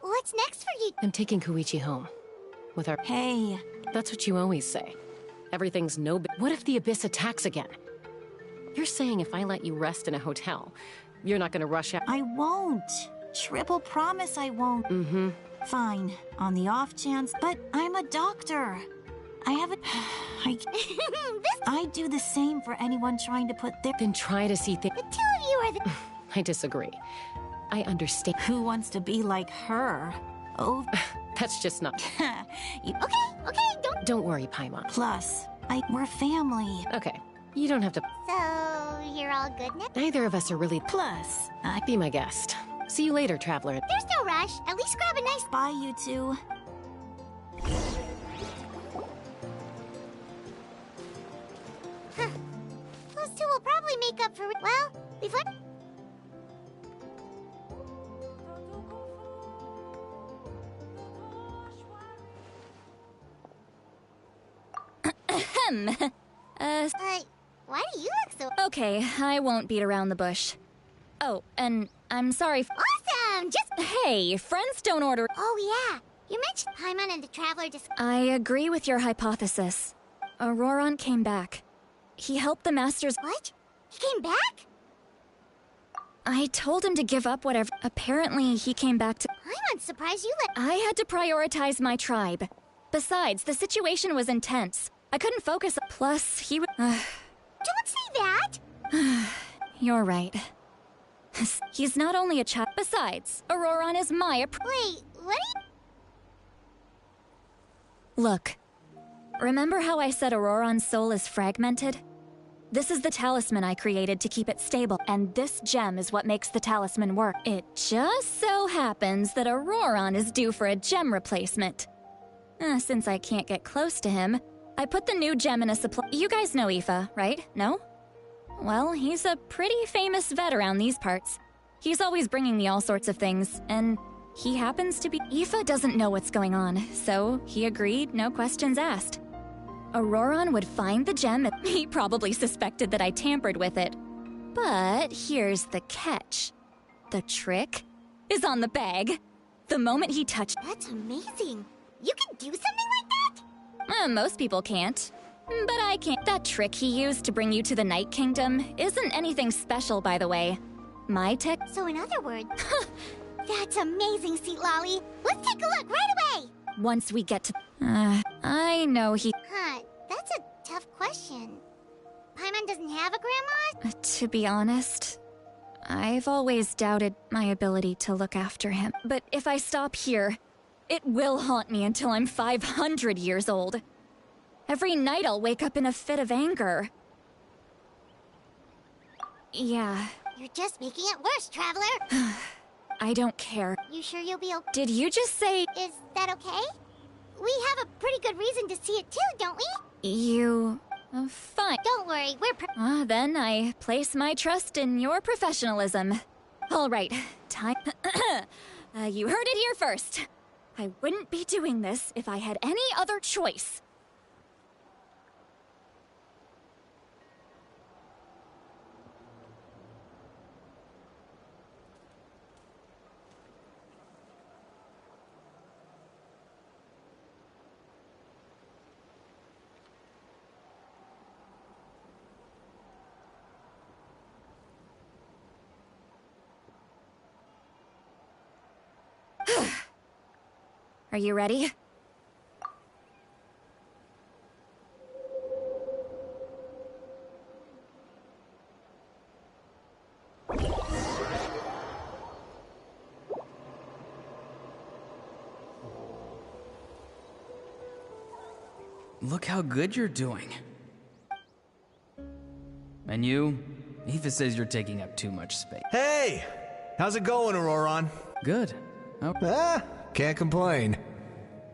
What's next for you? I'm taking Koichi home. With our... Hey. That's what you always say. Everything's no... What if the Abyss attacks again? You're saying if I let you rest in a hotel, you're not gonna rush out... I won't. Triple promise I won't. Mm-hmm. Fine. On the off chance, but I'm a doctor. I haven't... I do the same for anyone trying to put their... Then try to see things... The two of you are the... I disagree. I understand. Who wants to be like her? Oh... That's just not... Okay, Don't worry, Paimon. Plus, we're family. Okay, you don't have to... So, you're all good now? Neither of us are really... Plus, Be my guest. See you later, Traveler. There's no rush. At least grab a nice... Bye, you two. Huh. Those two will probably make up for it. Well, before... why do you look so... Okay, I won't beat around the bush. Oh, and I'm sorry... Awesome! Just... Hey, friends don't order... Oh, yeah. You mentioned Paimon and the Traveler just... I agree with your hypothesis. Auroron came back. He helped the Masters... What? He came back? I told him to give up whatever... Apparently, he came back to... I'm surprised you let... I had to prioritize my tribe. Besides, the situation was intense. I couldn't focus... Plus, he would... Don't say that! You're right. He's not only a child... Besides, Auroron is my... Wait, what are you... Look. Remember how I said Auroron's soul is fragmented? This is the talisman I created to keep it stable, and this gem is what makes the talisman work. It just so happens that Auroron is due for a gem replacement. Since I can't get close to him, I put the new gem in a supply... You guys know Aoife, right? No? Well, he's a pretty famous vet around these parts. He's always bringing me all sorts of things, and he happens to be... Aoife doesn't know what's going on, so he agreed, no questions asked. Auroron would find the gem, and he probably suspected that I tampered with it. But here's the catch. The trick is on the bag. The moment he touched... That's amazing. You can do something like that? Most people can't. But I can't. That trick he used to bring you to the Night Kingdom isn't anything special, by the way. My tech... So in other words... That's amazing, Seat Lolly. Let's take a look right away! Once we get to... I know he... Huh, that's a tough question. Paimon doesn't have a grandma? To be honest, I've always doubted my ability to look after him. But if I stop here, it will haunt me until I'm 500 years old. Every night I'll wake up in a fit of anger. Yeah. You're just making it worse, Traveler. I don't care. You sure you'll be okay? Did you just say... Is that okay? We have a pretty good reason to see it too, don't we? You... fine. Don't worry, we're then I place my trust in your professionalism. All right, time... you heard it here first. I wouldn't be doing this if I had any other choice. Are you ready? Look how good you're doing. And you? Aoife says you're taking up too much space. Hey! How's it going, Auroron? Good. Can't complain.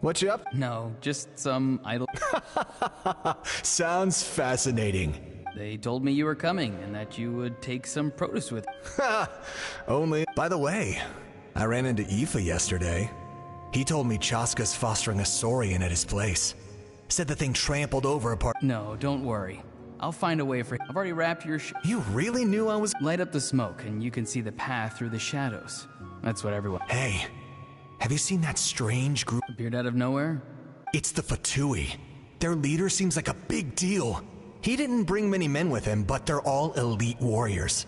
What you up? No, just some idle... Sounds fascinating. They told me you were coming and that you would take some produce with you. Only... By the way, I ran into Aoife yesterday. He told me Chaska's fostering a saurian at his place. Said the thing trampled over a part... No, don't worry. I'll find a way for... I've already wrapped your You really knew I was... Light up the smoke and you can see the path through the shadows. That's what everyone... Hey, have you seen that strange group... Appeared out of nowhere? It's the Fatui. Their leader seems like a big deal. He didn't bring many men with him, but they're all elite warriors.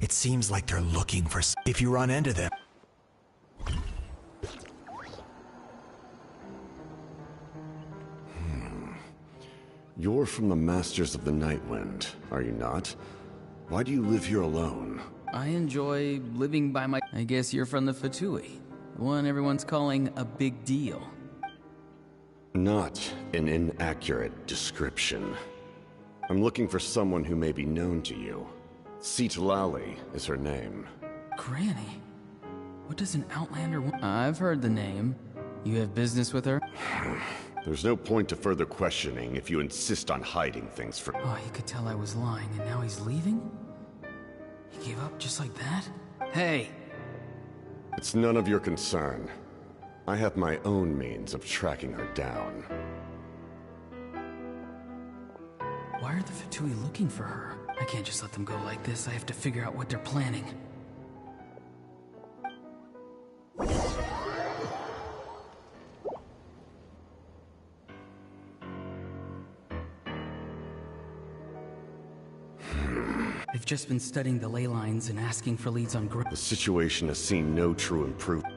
It seems like they're looking for... If you run into them... You're from the Masters of the Nightwind, are you not? Why do you live here alone? I enjoy living by my... I guess you're from the Fatui. The one everyone's calling a big deal. Not an inaccurate description. I'm looking for someone who may be known to you. Citlali is her name. Granny? What does an Outlander want? I've heard the name. You have business with her? There's no point to further questioning if you insist on hiding things from... Oh, he could tell I was lying, and now he's leaving? He gave up just like that? Hey! It's none of your concern. I have my own means of tracking her down. Why are the Fatui looking for her? I can't just let them go like this. I have to figure out what they're planning. I've just been studying the ley lines and asking for leads on The situation has seen no true improvement.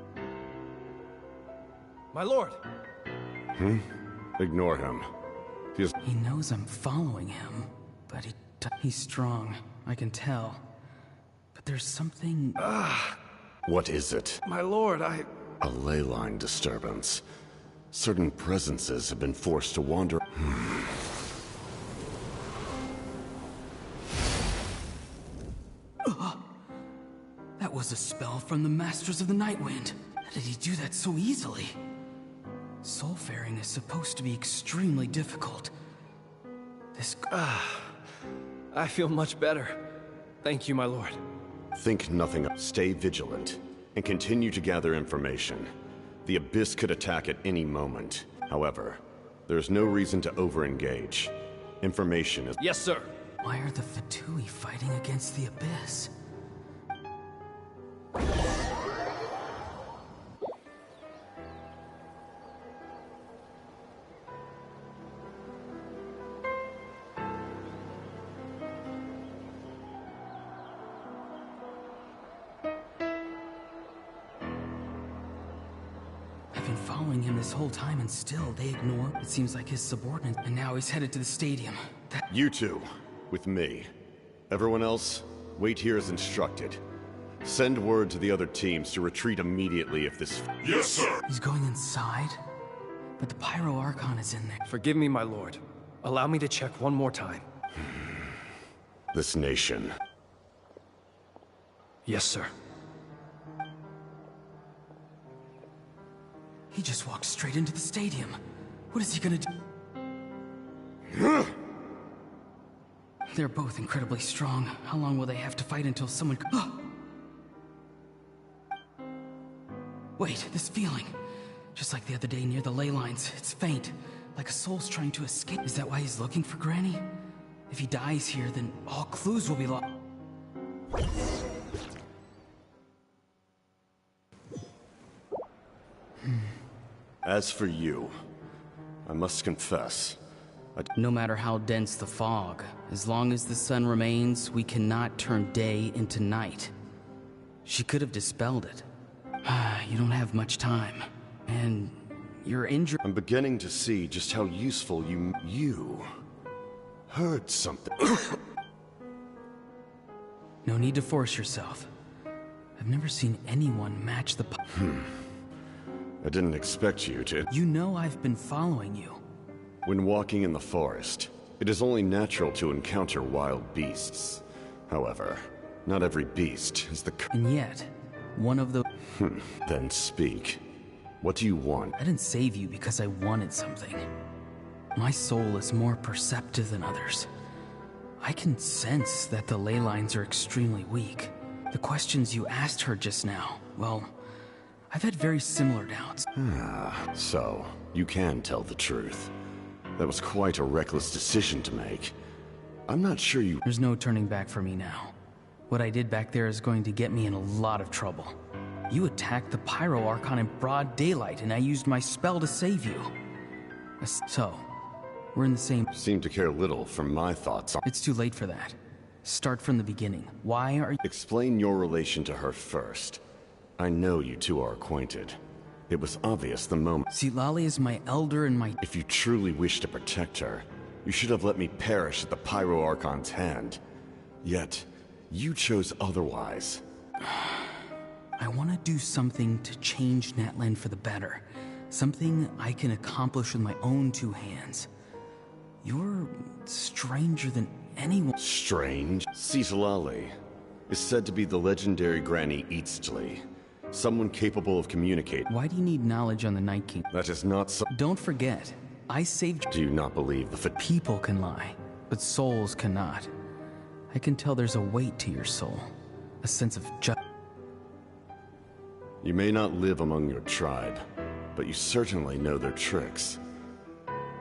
My lord! Ignore him. He knows I'm following him, but he's strong. I can tell. But there's something... What is it? My lord, A ley line disturbance. Certain presences have been forced to wander... That was a spell from the Masters of the Nightwind. How did he do that so easily? Soulfaring is supposed to be extremely difficult. I feel much better. Thank you, my lord. Think nothing of... Stay vigilant, and continue to gather information. The Abyss could attack at any moment. However, there's no reason to over-engage. Information is... Yes, sir. Why are the Fatui fighting against the Abyss? Following him this whole time and still they ignore. It seems like his subordinate, and now he's headed to the stadium. You two, with me. Everyone else, wait here as instructed. Send word to the other teams to retreat immediately if this... Yes, sir! He's going inside? But the Pyro Archon is in there. Forgive me, my lord. Allow me to check one more time. This nation. Yes, sir. He just walked straight into the stadium. What is he gonna do? They're both incredibly strong. How long will they have to fight until someone... Wait, this feeling. Just like the other day near the ley lines. It's faint, like a soul's trying to escape. Is that why he's looking for Granny? If he dies here, then all clues will be lost. As for you, I must confess... No matter how dense the fog, as long as the sun remains, we cannot turn day into night. She could have dispelled it. You don't have much time. And You're injured. I'm beginning to see just how useful you heard something. No need to force yourself. I've never seen anyone match the I didn't expect you to. You know I've been following you. When walking in the forest, it is only natural to encounter wild beasts. However, not every beast is the And yet, one of the... Then speak. What do you want? I didn't save you because I wanted something. My soul is more perceptive than others. I can sense that the ley lines are extremely weak. The questions you asked her just now, well, I've had very similar doubts. So, you can tell the truth. That was quite a reckless decision to make. I'm not sure you... There's no turning back for me now. What I did back there is going to get me in a lot of trouble. You attacked the Pyro Archon in broad daylight, and I used my spell to save you. So, we're in the same... Seem to care little for my thoughts on... It's too late for that. Start from the beginning. Why are you... Explain your relation to her first. I know you two are acquainted. It was obvious the moment... Citlali is my elder and my... If you truly wish to protect her, you should have let me perish at the Pyro Archon's hand. Yet, you chose otherwise. I want to do something to change Natlan for the better. Something I can accomplish with my own two hands. You're stranger than anyone. Strange? Citlali is said to be the legendary Granny Eastly. Someone capable of communicating. Why do you need knowledge on the Night King? That is not so... Don't forget, I saved you. Do you not believe the... People can lie, but souls cannot. I can tell there's a weight to your soul. A sense of justice. You may not live among your tribe, but you certainly know their tricks.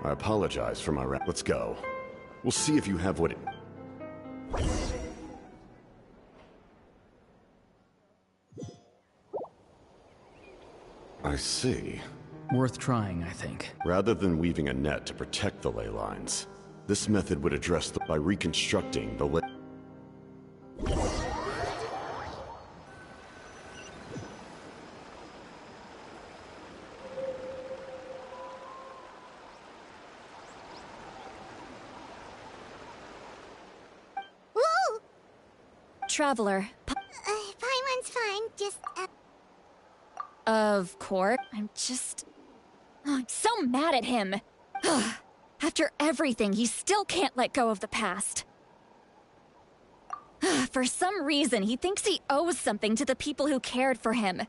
I apologize for my Let's go. We'll see if you have what it... I see. Worth trying, I think. Rather than weaving a net to protect the ley lines, this method would address by reconstructing the ley... Whoa! Traveler. Paimon's fine, just, Of course. I'm so mad at him. After everything, he still can't let go of the past. For some reason, he thinks he owes something to the people who cared for him.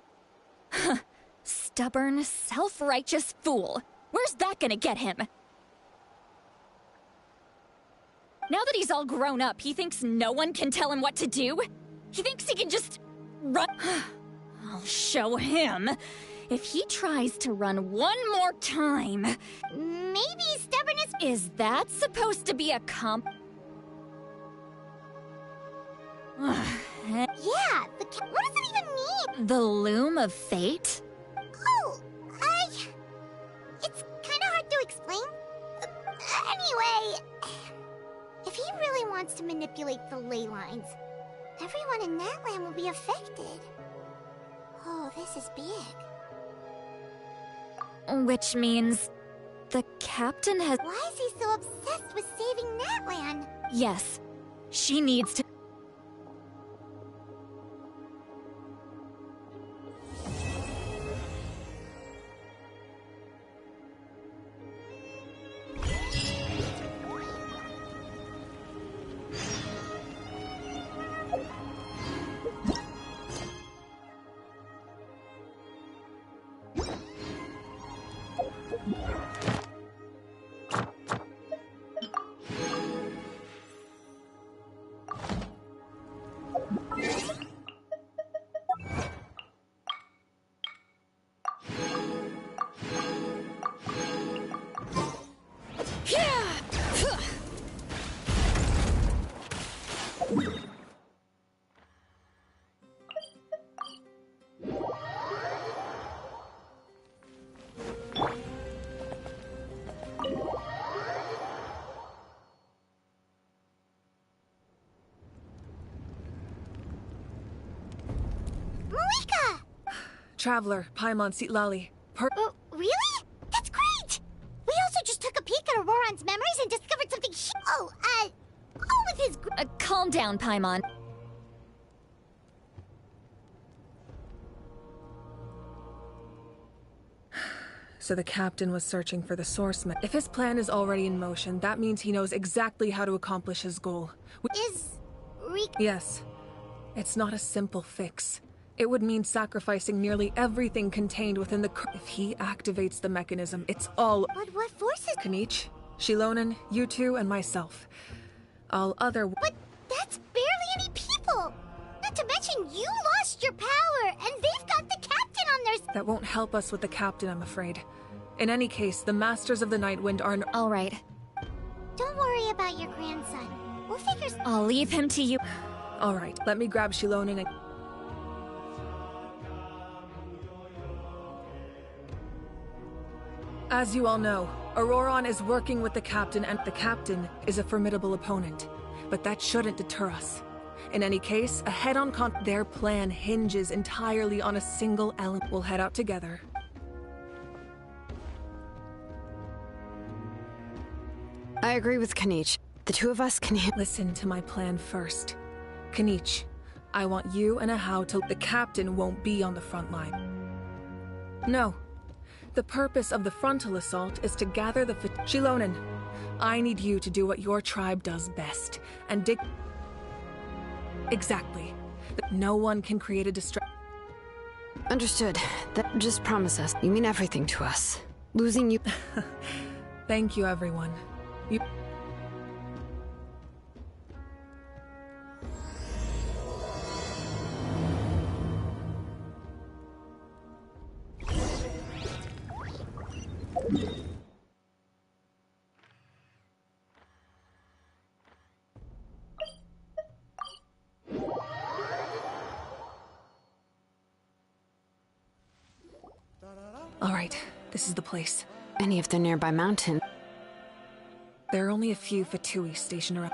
Stubborn, self-righteous fool. Where's that gonna get him? Now that he's all grown up, he thinks no one can tell him what to do? He thinks he can just run... I'll show him. If he tries to run one more time... Maybe stubbornness... Is that supposed to be a Yeah, what does it even mean? The loom of fate? Oh, it's kind of hard to explain. Anyway, if he really wants to manipulate the ley lines, everyone in Natlan will be affected. Oh, this is big. Which means... the captain has... Why is he so obsessed with saving Natlan? Yes, she needs to... Traveler, Paimon Citlali. Oh, really? Calm down, Paimon. So the captain was searching for the source map. If his plan is already in motion, that means he knows exactly how to accomplish his goal. Yes. It's not a simple fix. It would mean sacrificing nearly everything contained within the... If he activates the mechanism, it's all... But what forces... Kanich, Shilonen, you two, and myself. All other... But that's barely any people! Not to mention you lost your power, and they've got the captain on their... That won't help us with the captain, I'm afraid. In any case, the Masters of the Nightwind are... All right. Don't worry about your grandson. We'll figure... I'll leave him to you. All right, let me grab Shilonen and... As you all know, Auroron is working with the captain, and the captain is a formidable opponent. But that shouldn't deter us. In any case, a head-on their plan hinges entirely on a single element. We'll head out together. I agree with Kanich. The two of us can... Listen to my plan first. Kanich, I want you and Ahau to... The captain won't be on the front line. No. The purpose of the frontal assault is to gather the... Shilonen, I need you to do what your tribe does best, and dig... Exactly. No one can create a distraction. Understood. Just promise us. You mean everything to us. Losing you... Thank you, everyone. You... All right, this is the place. Any of the nearby mountain? There are only a few Fatui stationed around.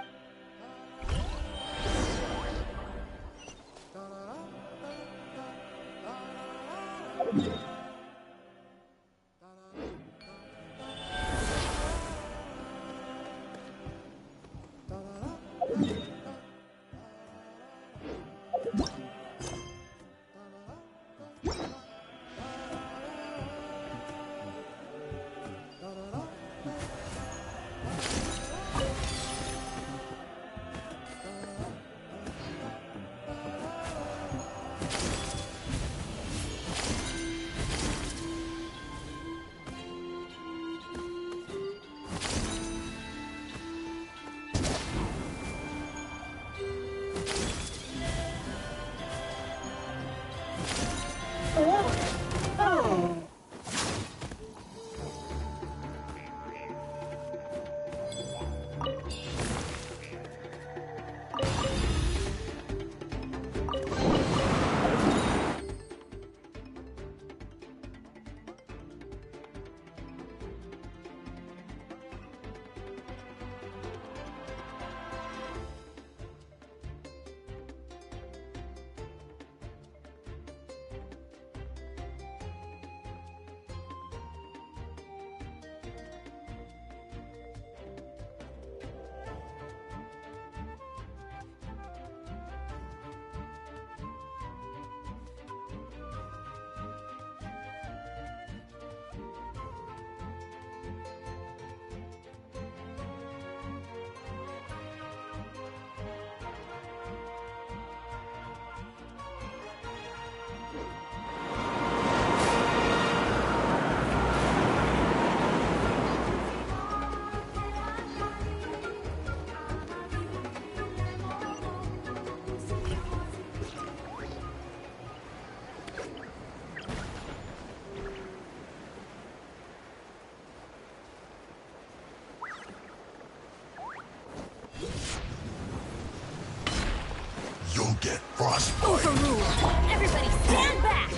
You'll get frostbite. Overruled. Everybody stand back!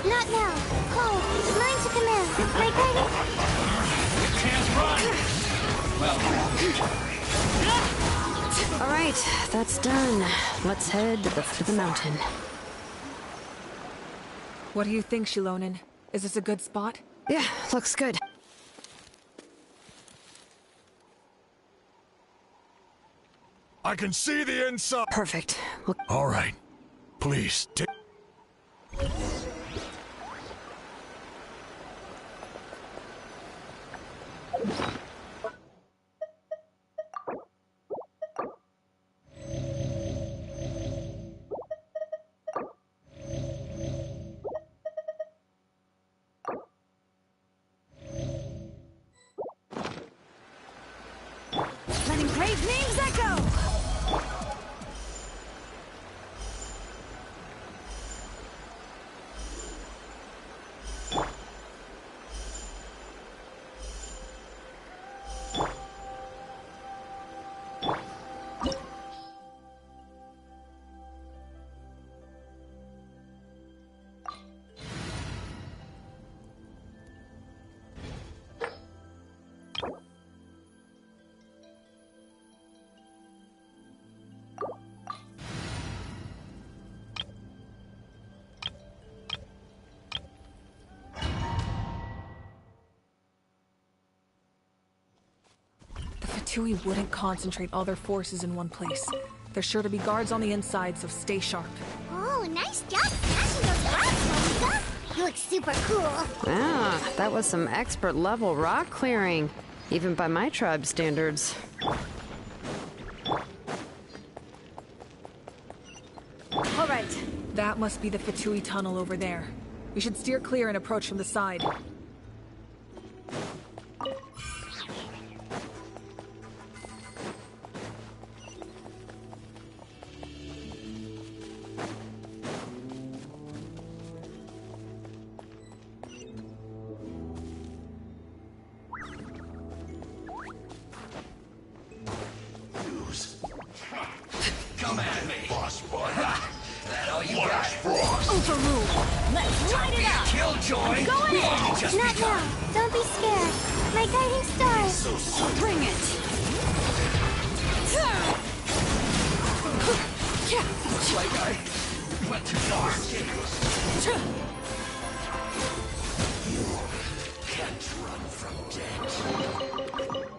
Not now. Cold. Mine to command. Right, ready? You can't run! All right, that's done. Let's head to the foot of the mountain. What do you think, Shilonen? Is this a good spot? Yeah, looks good. I can see the inside. Perfect. All right. Please, take... Letting brave names echo! Tui wouldn't concentrate all their forces in one place. There's sure to be guards on the inside, so stay sharp. Oh, nice job smashing those rocks, Monica. You look super cool. Ah, that was some expert level rock clearing, even by my tribe standards. All right, that must be the Fatui tunnel over there. We should steer clear and approach from the side. Come at me, boss boy. That all you got? Overrule. Let's light it up. Killjoy. Go We ahead. only just Not begun. now. Don't be scared. My guiding star. So Bring it. looks like I went too far. You can't run from death.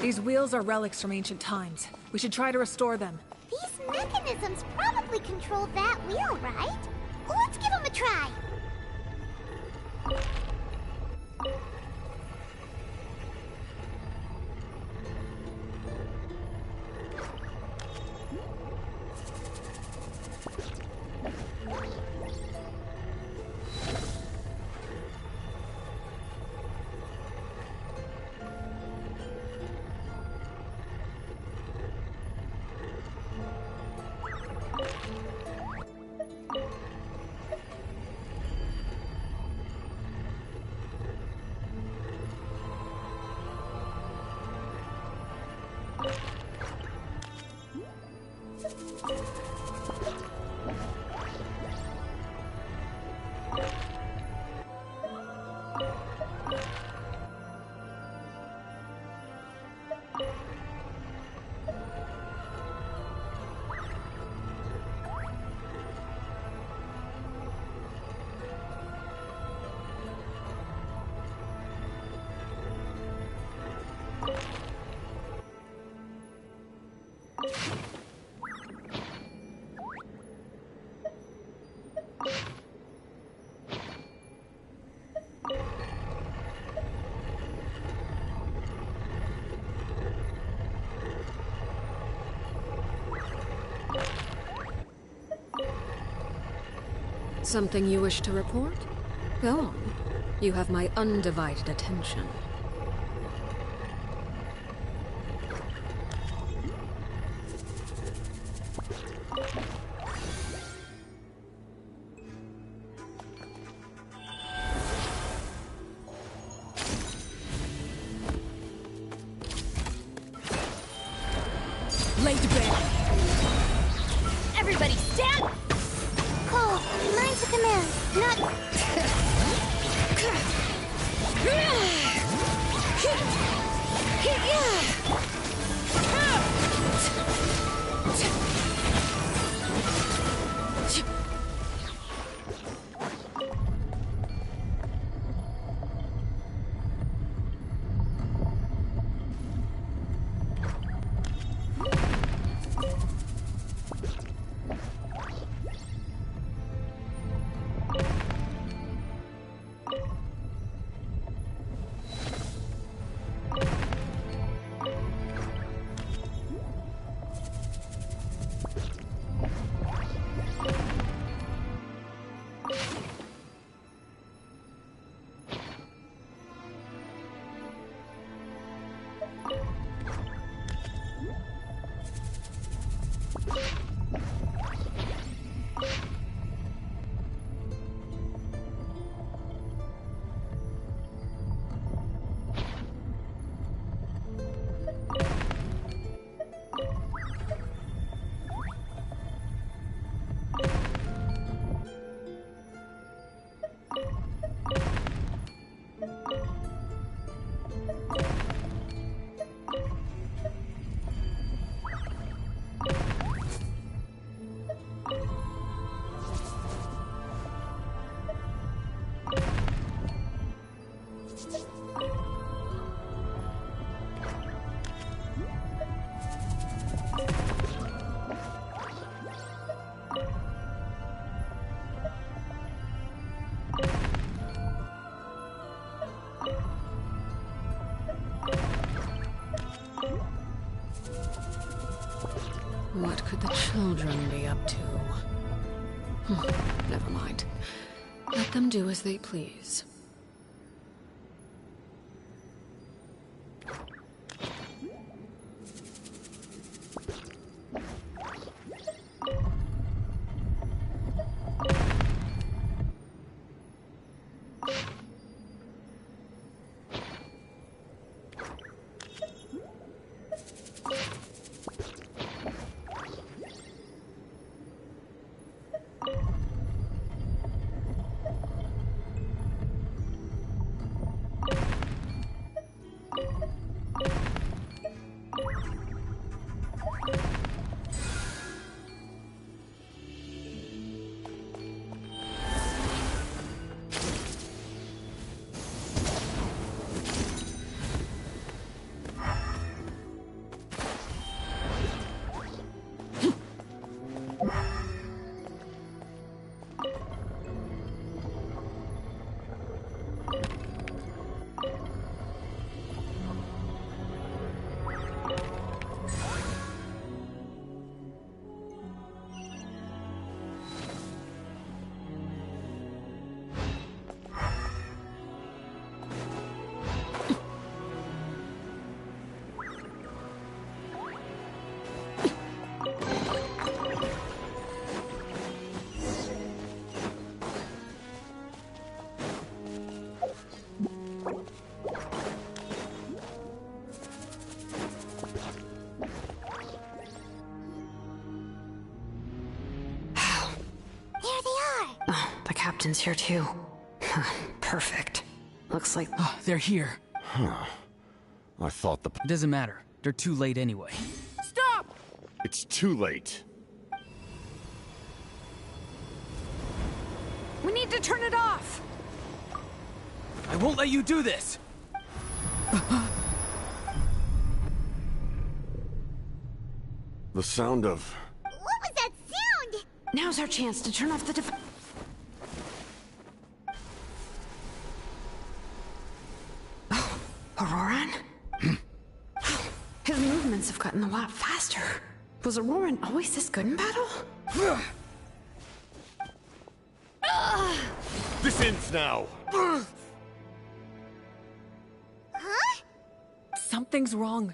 These wheels are relics from ancient times. We should try to restore them. These mechanisms probably control that wheel, right? Let's give them a try. Something you wish to report? Go on. You have my undivided attention. Laid bare. the children be up to? Never mind. Let them do as they please. Captain's here too. Perfect. Looks like... Oh, they're here. Huh. I thought the... It doesn't matter. They're too late anyway. Stop! It's too late. We need to turn it off! I won't let you do this! The sound of... What was that sound? Now's our chance to turn off the Auroran? His movements have gotten a lot faster. Was Auroran always this good in battle? This ends now! Huh? Something's wrong.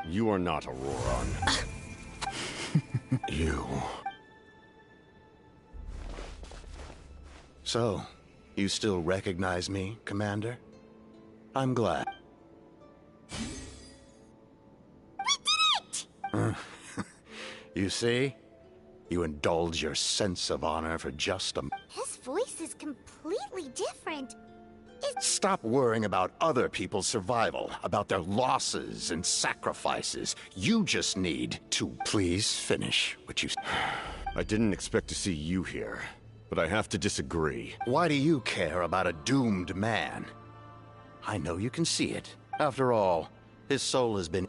You are not Auroran. You... So, you still recognize me, Commander? I'm glad. We did it! You see? You indulge your sense of honor for just a... His voice is completely different. Stop worrying about other people's survival, about their losses and sacrifices. You just need to please finish what you... I didn't expect to see you here, but I have to disagree. Why do you care about a doomed man? I know you can see it. After all, his soul has been...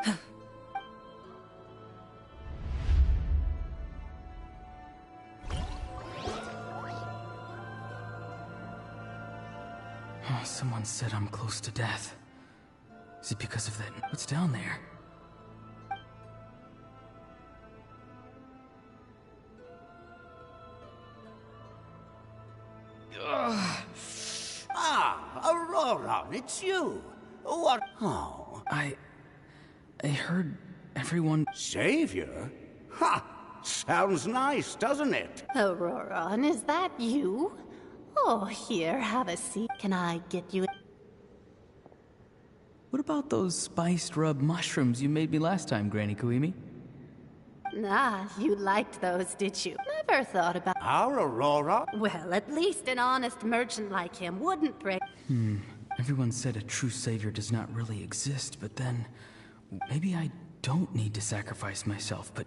Someone said I'm close to death. Is it because of that? What's down there? Aurora, it's you. What? Oh. I heard everyone... Savior? Ha! Sounds nice, doesn't it? Aurora, is that you? Oh, here, have a seat. Can I get you... What about those spiced rub mushrooms you made me last time, Granny Kuimi? Ah, you liked those, did you? Never thought about... Our Aurora? Well, at least an honest merchant like him wouldn't break... Everyone said a true savior does not really exist, but then... Maybe I don't need to sacrifice myself, but...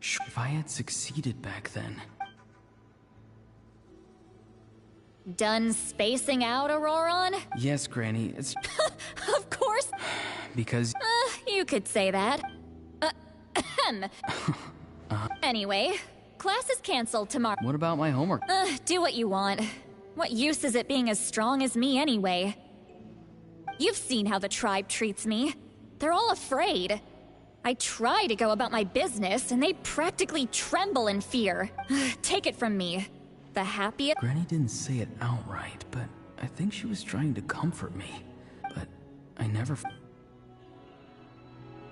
If I had succeeded back then... Done spacing out, Auroran? Yes, Granny, it's... Of course. Because... You could say that. Anyway, class is canceled tomorrow. What about my homework? Do what you want. What use is it being as strong as me anyway? You've seen how the tribe treats me. They're all afraid. I try to go about my business, and they practically tremble in fear. Take it from me. The happiest— Granny didn't say it outright, but I think she was trying to comfort me. But I never...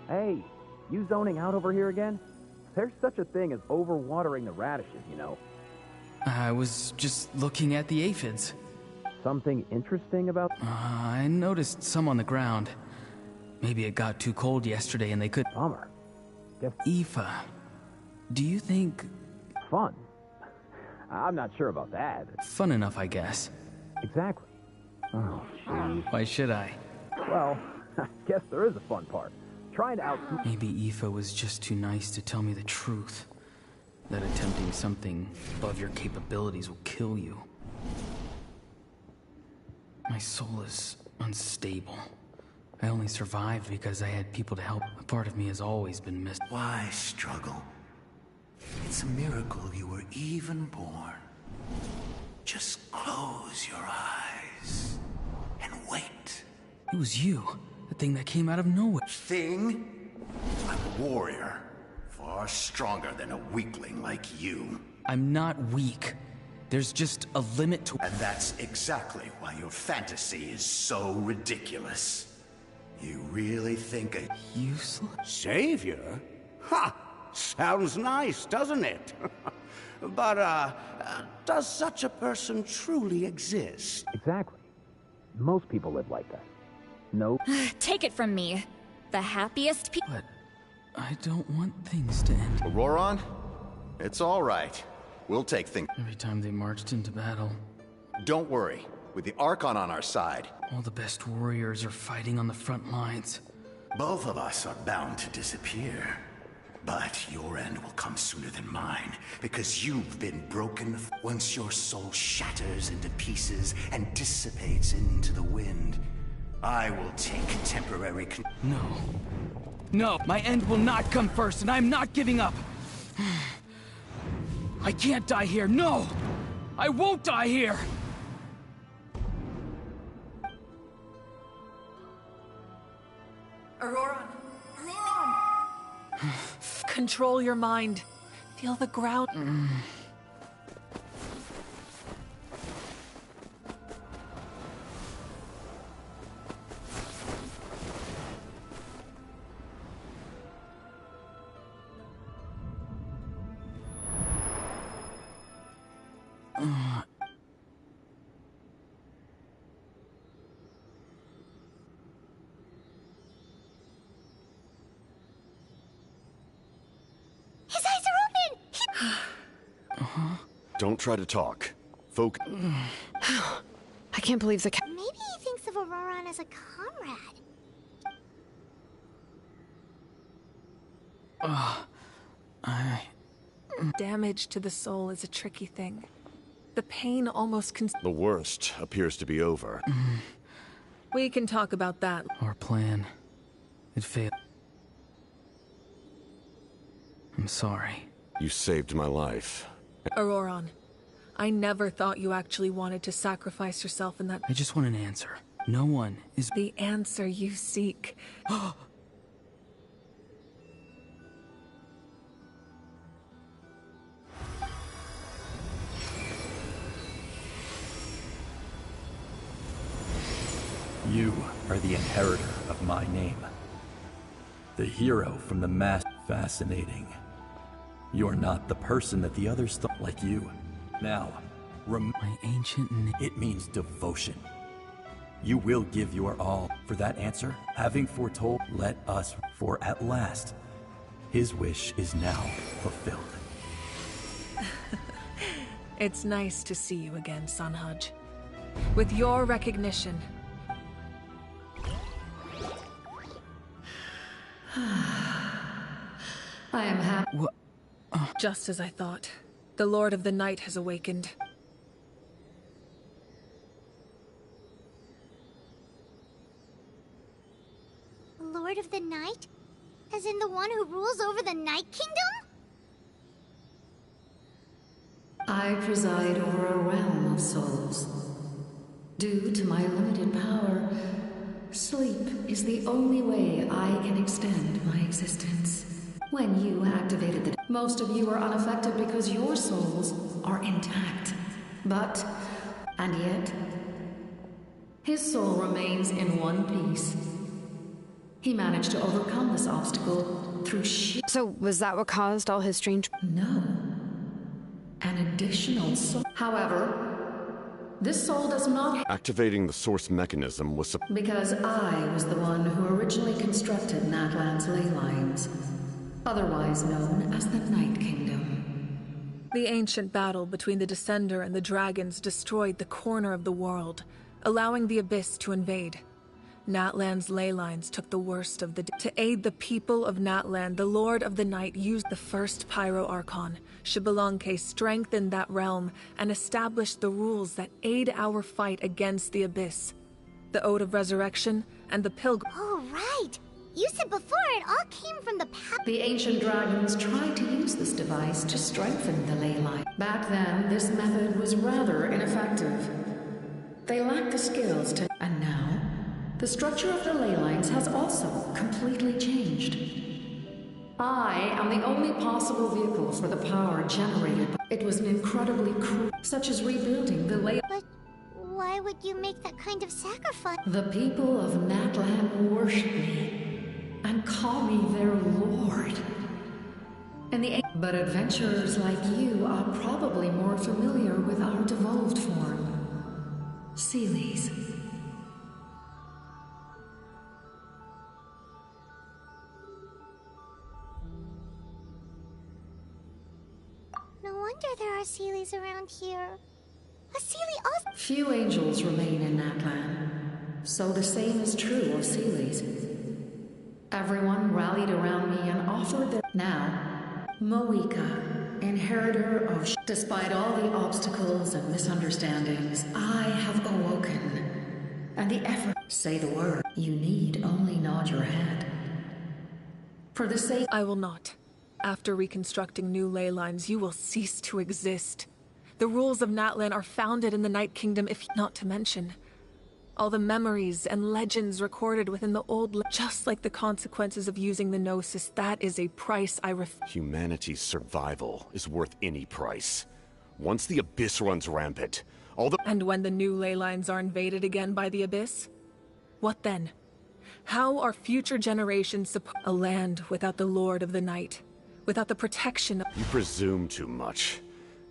Hey, you zoning out over here again? There's such a thing as overwatering the radishes, you know. I was just looking at the aphids. Something interesting about... I noticed some on the ground. Maybe it got too cold yesterday and they could... Bummer. Guess... Aoife, do you think... Fun? I'm not sure about that. Fun enough, I guess. Exactly. Oh, jeez. Why should I? Well, I guess there is a fun part. Trying to out... Maybe Aoife was just too nice to tell me the truth. That attempting something above your capabilities will kill you. My soul is unstable. I only survived because I had people to help. A part of me has always been missed. Why struggle? It's a miracle you were even born. Just close your eyes and wait. It was you, the thing that came out of nowhere. Thing? I'm a warrior. Far stronger than a weakling like you. I'm not weak. There's just a limit to— And that's exactly why your fantasy is so ridiculous. You really think a useless savior? Ha! Sounds nice, doesn't it? But, does such a person truly exist? Exactly. Most people live like that. No. Take it from me. The happiest people— But I don't want things to end. Auroron? It's all right. We'll take things— Every time they marched into battle... Don't worry. With the Archon on our side... All the best warriors are fighting on the front lines. Both of us are bound to disappear. But your end will come sooner than mine, because you've been broken. Once your soul shatters into pieces and dissipates into the wind, I will take temporary No. No, my end will not come first, and I'm not giving up. I can't die here, no! I won't die here! Auroron! Auroron! Control your mind. Feel the ground. Don't try to talk. Focus. I can't believe the Maybe he thinks of Auroron as a comrade. Damage to the soul is a tricky thing. The pain almost The worst appears to be over. We can talk about that. Our plan. It failed. I'm sorry. You saved my life. Auroron, I never thought you actually wanted to sacrifice yourself in that— I just want an answer. No one is— The answer you seek. You are the inheritor of my name. The hero from the mass. Fascinating. You're not the person that the others thought like you. Now, my ancient name. It means devotion. You will give your all for that answer. Having foretold, let us, for at last, his wish is now fulfilled. It's nice to see you again, Sanhaj. With your recognition. I am happy. Just as I thought. The Lord of the Night has awakened. Lord of the Night? As in the one who rules over the Night Kingdom? I preside over a realm of souls. Due to my limited power, Sleep is the only way I can extend my existence. When you activated the... Most of you are unaffected because your souls are intact. But, and yet, his soul remains in one piece. He managed to overcome this obstacle through sheer... So, was that what caused all his strange... No. An additional soul. However, this soul does not... Activating the source mechanism was... Because I was the one who originally constructed Natlan's ley lines, otherwise known as the Night Kingdom. The ancient battle between the Descender and the dragons destroyed the corner of the world, allowing the Abyss to invade. Natlan's ley lines took the worst of the... To aid the people of Natlan, the Lord of the Night used the first Pyro Archon, Xbalanque, strengthened that realm and established the rules that aid our fight against the Abyss. The Ode of Resurrection and the Pilgrim... Oh, right! You said before it all came from the past. The ancient dragons tried to use this device to strengthen the ley line. Back then, this method was rather ineffective. They lacked the skills to... And now, the structure of the ley lines has also completely changed. I am the only possible vehicle for the power generated by... It was an incredibly cruel... Such as rebuilding the ley... But why would you make that kind of sacrifice? The people of Natlan worship me and call me their lord. And but adventurers like you are probably more familiar with our devolved form. Sealies. No wonder there are Sealies around here. A Sealie also... Few angels remain in Natlan, so the same is true of Sealies. Everyone rallied around me and offered their... Now, Moika, inheritor of... Despite all the obstacles and misunderstandings, I have awoken. And the effort... Say the word. You need only nod your head. For the sake... I will not. After reconstructing new ley lines, you will cease to exist. The rules of Natlan are founded in the Night Kingdom, if not to mention all the memories and legends recorded within the old... Just like the consequences of using the Gnosis, that is a price I Humanity's survival is worth any price. Once the Abyss runs rampant, all the... And when the new ley lines are invaded again by the Abyss? What then? How are future generations a land without the Lord of the Night? Without the protection of... You presume too much.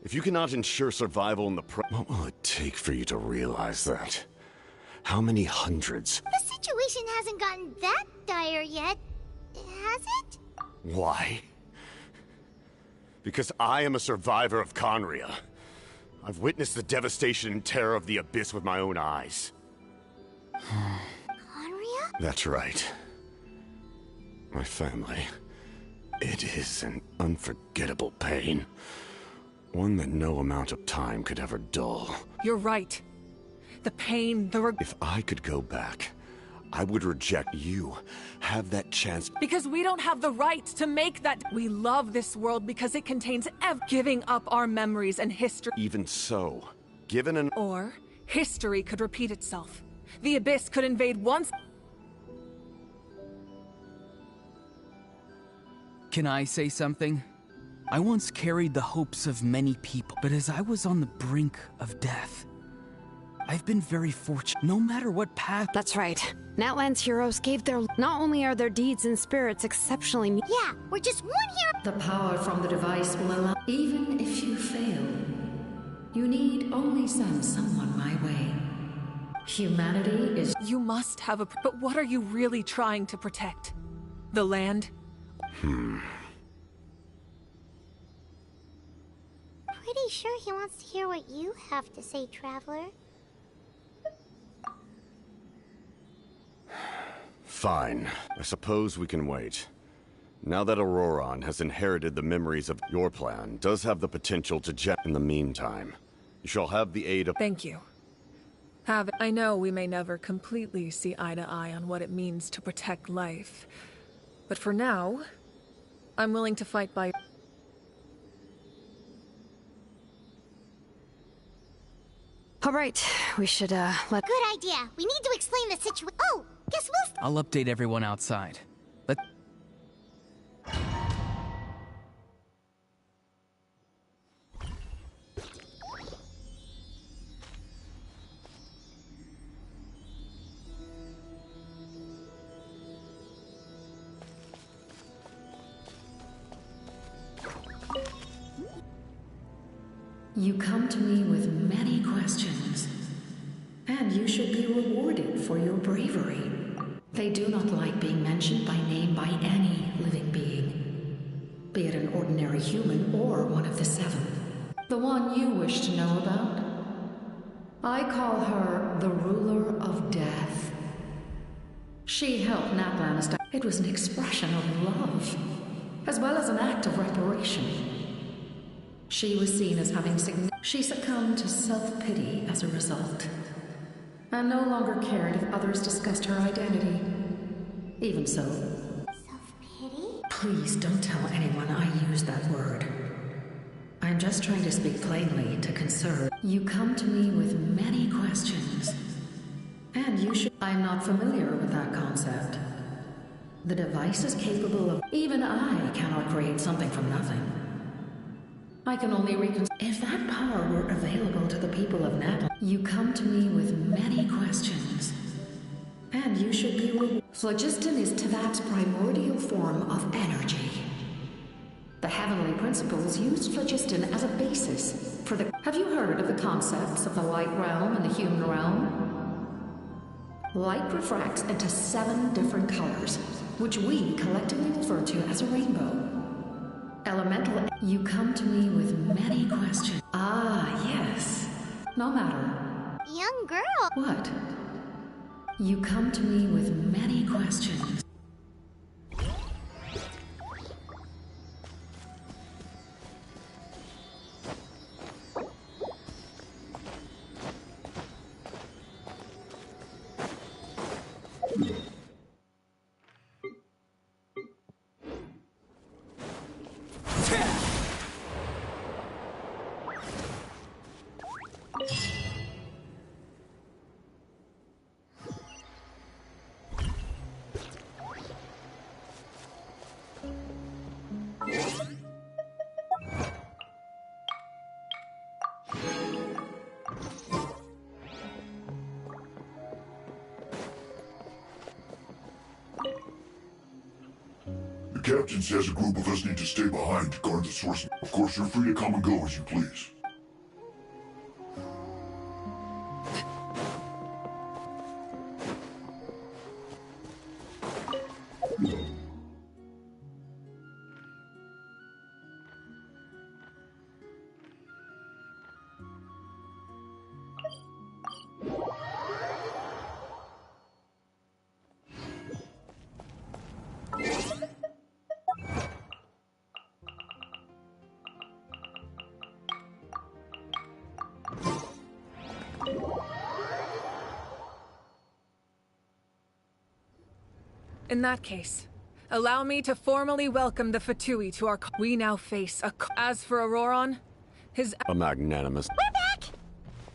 If you cannot ensure survival in the what will it take for you to realize that? How many hundreds? The situation hasn't gotten that dire yet, has it? Why? Because I am a survivor of Conria. I've witnessed the devastation and terror of the Abyss with my own eyes. Conria? That's right. My family. It is an unforgettable pain. One that no amount of time could ever dull. You're right. The pain, If I could go back, I would reject you. Have that chance. Because we don't have the right to make that... We love this world because it contains giving up our memories and history. Even so, given an... Or, history could repeat itself. The Abyss could invade once... Can I say something? I once carried the hopes of many people, but as I was on the brink of death, I've been very fortunate, no matter what path... That's right. Natlan's heroes gave their... Not only are their deeds and spirits exceptionally... Yeah, we're just one hero... The power from the device will allow... Even if you fail, you need only send someone my way. Humanity is... You must have a... But what are you really trying to protect? The land? Pretty sure he wants to hear what you have to say, Traveler. Fine. I suppose we can wait. Now that Auroron has inherited the memories of your plan, does have the potential to in the meantime. You shall have the aid of... Thank you. Have it. I know we may never completely see eye to eye on what it means to protect life. But for now, I'm willing to fight by... All right, we should, let... Good idea. We need to explain the situation. Oh, Guess we'll... I'll update everyone outside. Let... You come to me with many questions, and you should be rewarded for your bravery. They do not like being mentioned by name by any living being, be it an ordinary human or one of the seven. The one you wish to know about? I call her the ruler of death. She helped Natlan establish. It was an expression of love, as well as an act of reparation. She was seen as having She succumbed to self-pity as a result, and no longer cared if others discussed her identity. Even so... Self-pity? Please don't tell anyone I used that word. I'm just trying to speak plainly to conserve. You come to me with many questions, and you should... I'm not familiar with that concept. The device is capable of... Even I cannot create something from nothing. I can only If that power were available to the people of Natlan, you come to me with many questions, and you should be Phlogiston is Teyvat's primordial form of energy. The heavenly principles used phlogiston as a basis for the... Have you heard of the concepts of the light realm and the human realm? Light refracts into 7 different colors, which we collectively refer to as a rainbow. Elemental... You come to me with many questions. Ah, yes. No matter. Young girl. What? You come to me with many questions. The captain says a group of us need to stay behind to guard the source. Of course, you're free to come and go as you please. In that case, allow me to formally welcome the Fatui to our... We now face a... As for Auroron, his... A magnanimous... We're back!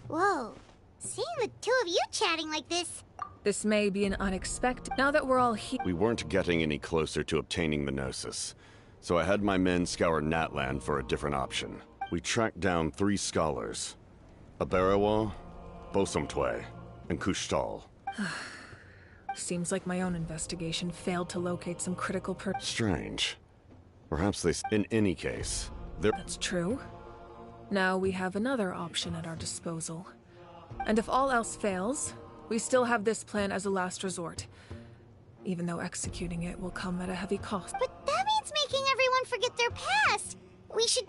Whoa. Seeing the two of you chatting like this... This may be an unexpected... Now that we're all here... We weren't getting any closer to obtaining the Gnosis, so I had my men scour Natlan for a different option. We tracked down 3 scholars. Aberawa, Bosomtwe, and Kushtal. Seems like my own investigation failed to locate some critical Strange. Perhaps they... In any case, That's true. Now we have another option at our disposal. And if all else fails, we still have this plan as a last resort. Even though executing it will come at a heavy cost. But that means making everyone forget their past! We should...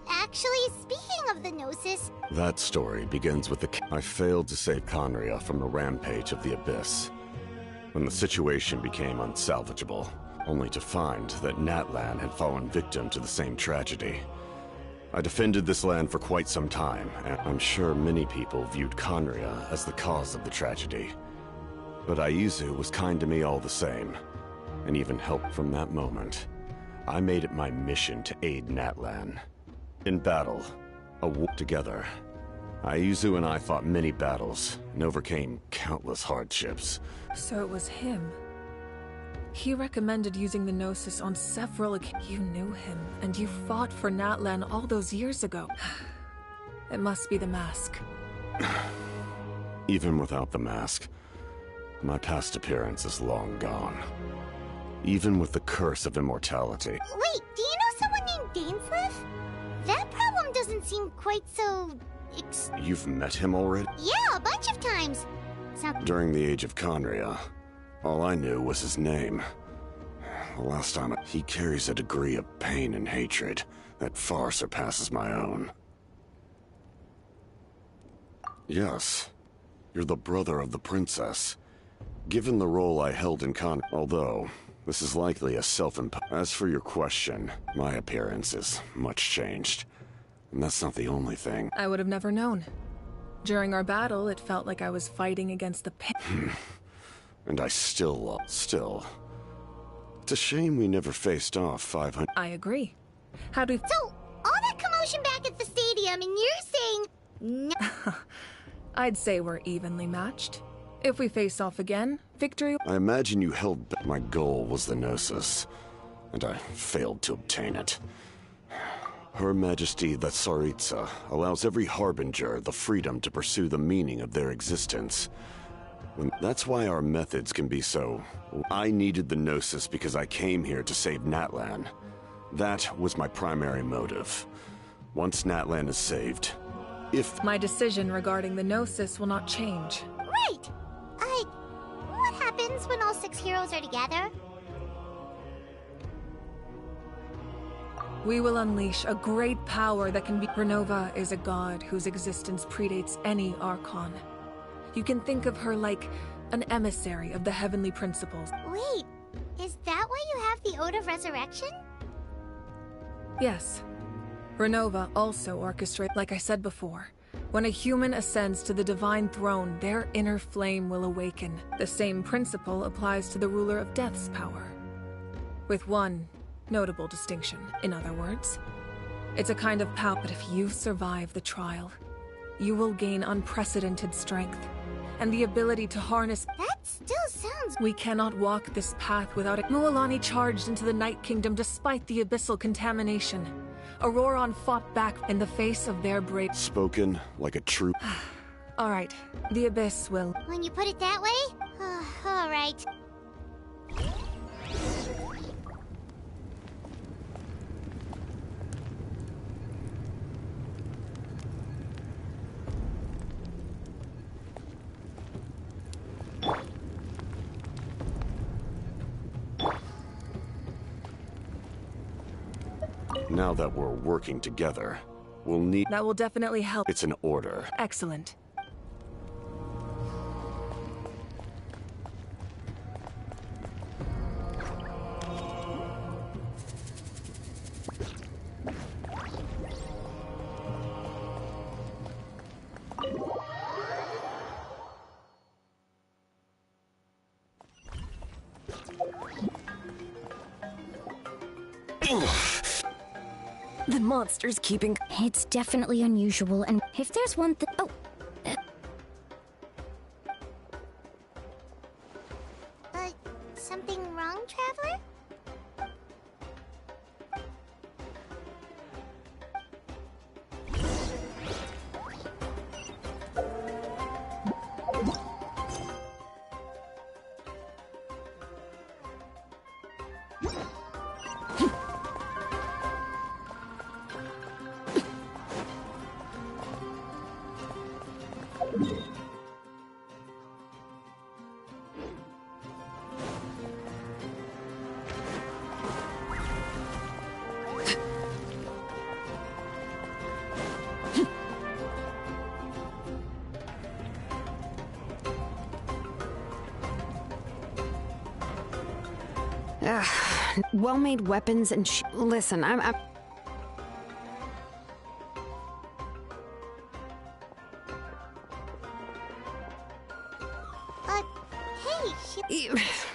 actually, speaking of the Gnosis... That story begins with I failed to save Conria from the rampage of the Abyss, when the situation became unsalvageable, only to find that Natlan had fallen victim to the same tragedy. I defended this land for quite some time, and I'm sure many people viewed Conria as the cause of the tragedy. But Aizu was kind to me all the same, and even helped from that moment. I made it my mission to aid Natlan. In battle, a war together, Aizu and I fought many battles and overcame countless hardships. So it was him. He recommended using the Gnosis on several occasions. You knew him, and you fought for Natlan all those years ago. It must be the mask. Even without the mask, my past appearance is long gone. Even with the curse of immortality. Wait, do you know someone named Dainsleif? That problem doesn't seem quite so... You've met him already? Yeah, a bunch of times. During the age of Conria, all I knew was his name. The last time he carries a degree of pain and hatred that far surpasses my own. Yes, you're the brother of the princess. Given the role I held in although this is likely a self-imposed. As for your question, my appearance is much changed. And that's not the only thing. I would have never known. During our battle, it felt like I was fighting against the pain. And I still. It's a shame we never faced off 500. I agree. How do... So, all that commotion back at the stadium, and you're saying... No. I'd say we're evenly matched. If we face off again, victory... I imagine you held back. My goal was the Gnosis, and I failed to obtain it. Her Majesty the Tsaritsa allows every harbinger the freedom to pursue the meaning of their existence. That's why our methods can be so... I needed the Gnosis because I came here to save Natlan. That was my primary motive. Once Natlan is saved, if... My decision regarding the Gnosis will not change. Right! What happens when all 6 heroes are together? We will unleash a great power that can be... Renova is a god whose existence predates any Archon. You can think of her like an emissary of the heavenly principles. Wait, is that why you have the Ode of Resurrection? Yes. Renova also orchestrates, like I said before. When a human ascends to the divine throne, their inner flame will awaken. The same principle applies to the ruler of Death's power. With one notable distinction, in other words. It's a kind of power, but if you survive the trial, you will gain unprecedented strength, and the ability to harness... That still sounds... We cannot walk this path without it. Mualani charged into the Night Kingdom despite the abyssal contamination. Auroron fought back in the face of their brave... Spoken like a true... Alright, the Abyss will... When you put it that way? Alright. Now that we're working together, we'll need... That will definitely help. It's an order. Excellent. The monster's keeping... It's definitely unusual, and if there's one thing... Oh! Something wrong, Traveler? Well-made weapons and listen, I'm... Hey,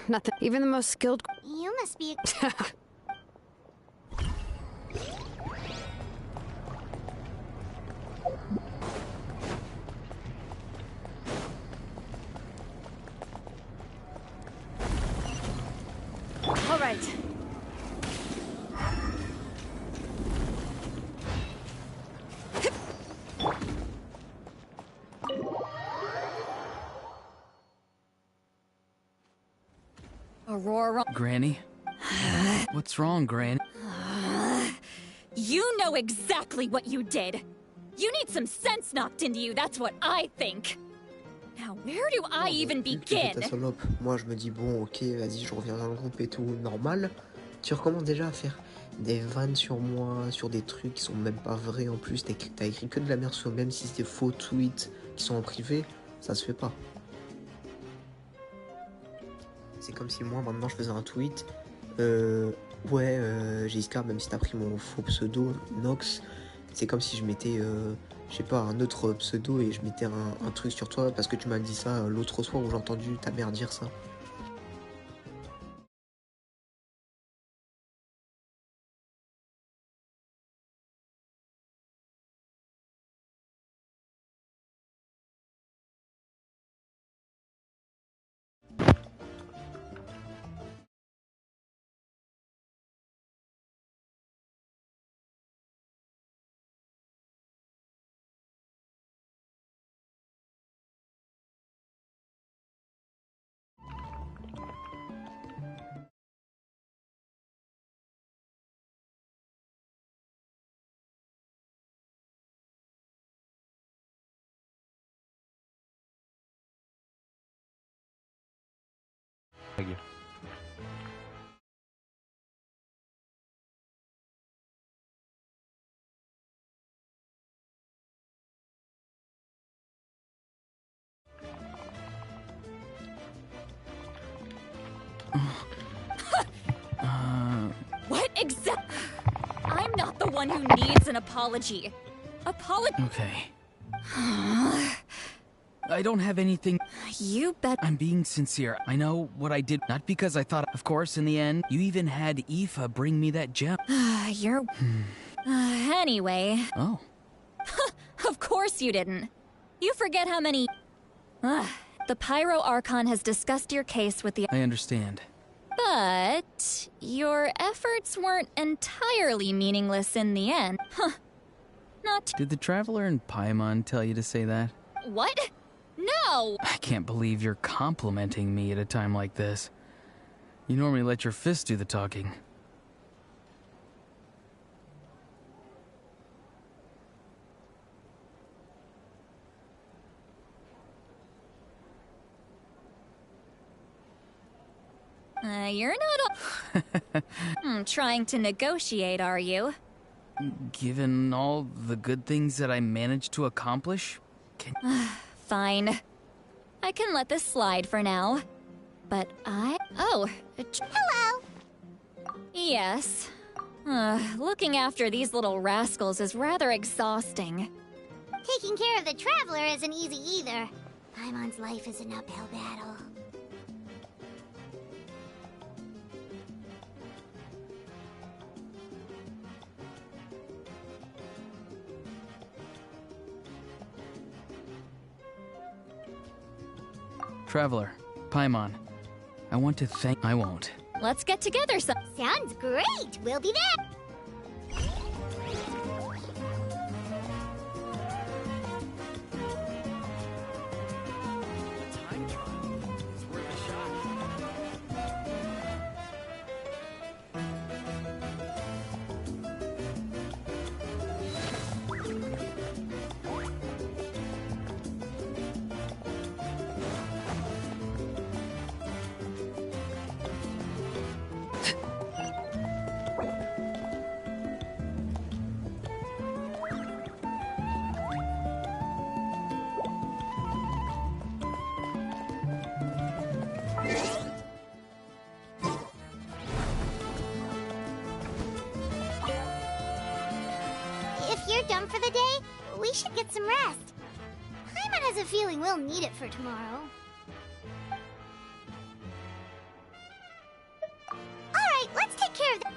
Nothing. Even the most skilled... You must be a... Aurora. Granny? What's wrong, Granny? You know exactly what you did. You need some sense knocked into you, that's what I think. Now, where do I even begin? Ta salope. Moi, je me dis, bon, ok, vas-y, je reviens dans le groupe et tout, normal. Tu recommences déjà à faire des vannes sur moi, sur des trucs qui sont même pas vrais en plus. T'as écrit que de la merde sur même si c'est des faux tweets qui sont en privé, ça se fait pas. C'est comme si moi, maintenant, je faisais un tweet. Jessica, même si t'as pris mon faux pseudo, Nox, c'est comme si je mettais, je sais pas, un autre pseudo et je mettais un truc sur toi parce que tu m'as dit ça l'autre soir où j'ai entendu ta mère dire ça. What exact? I'm not the one who needs an apology. Okay. I don't have anything. You bet. I'm being sincere. I know what I did, not because I thought. Of course, in the end, you even had Aoife bring me that gem. You're... anyway. Oh. Of course you didn't. You forget how many... the Pyro Archon has discussed your case with the... I understand. But... your efforts weren't entirely meaningless in the end. Huh. Not... Did the Traveler in Paimon tell you to say that? What? No! I can't believe you're complimenting me at a time like this. You normally let your fist do the talking. You're not trying to negotiate, are you? Given all the good things that I managed to accomplish, Fine. I can let this slide for now. But Oh! Hello! Yes. Looking after these little rascals is rather exhausting. Taking care of the Traveler isn't easy either. Paimon's life is an uphill battle. Traveler, Paimon, I want to thank... I won't. Let's get together some... Sounds great! We'll be there! If you're done for the day, we should get some rest. Paimon has a feeling we'll need it for tomorrow. Alright, let's take care of the...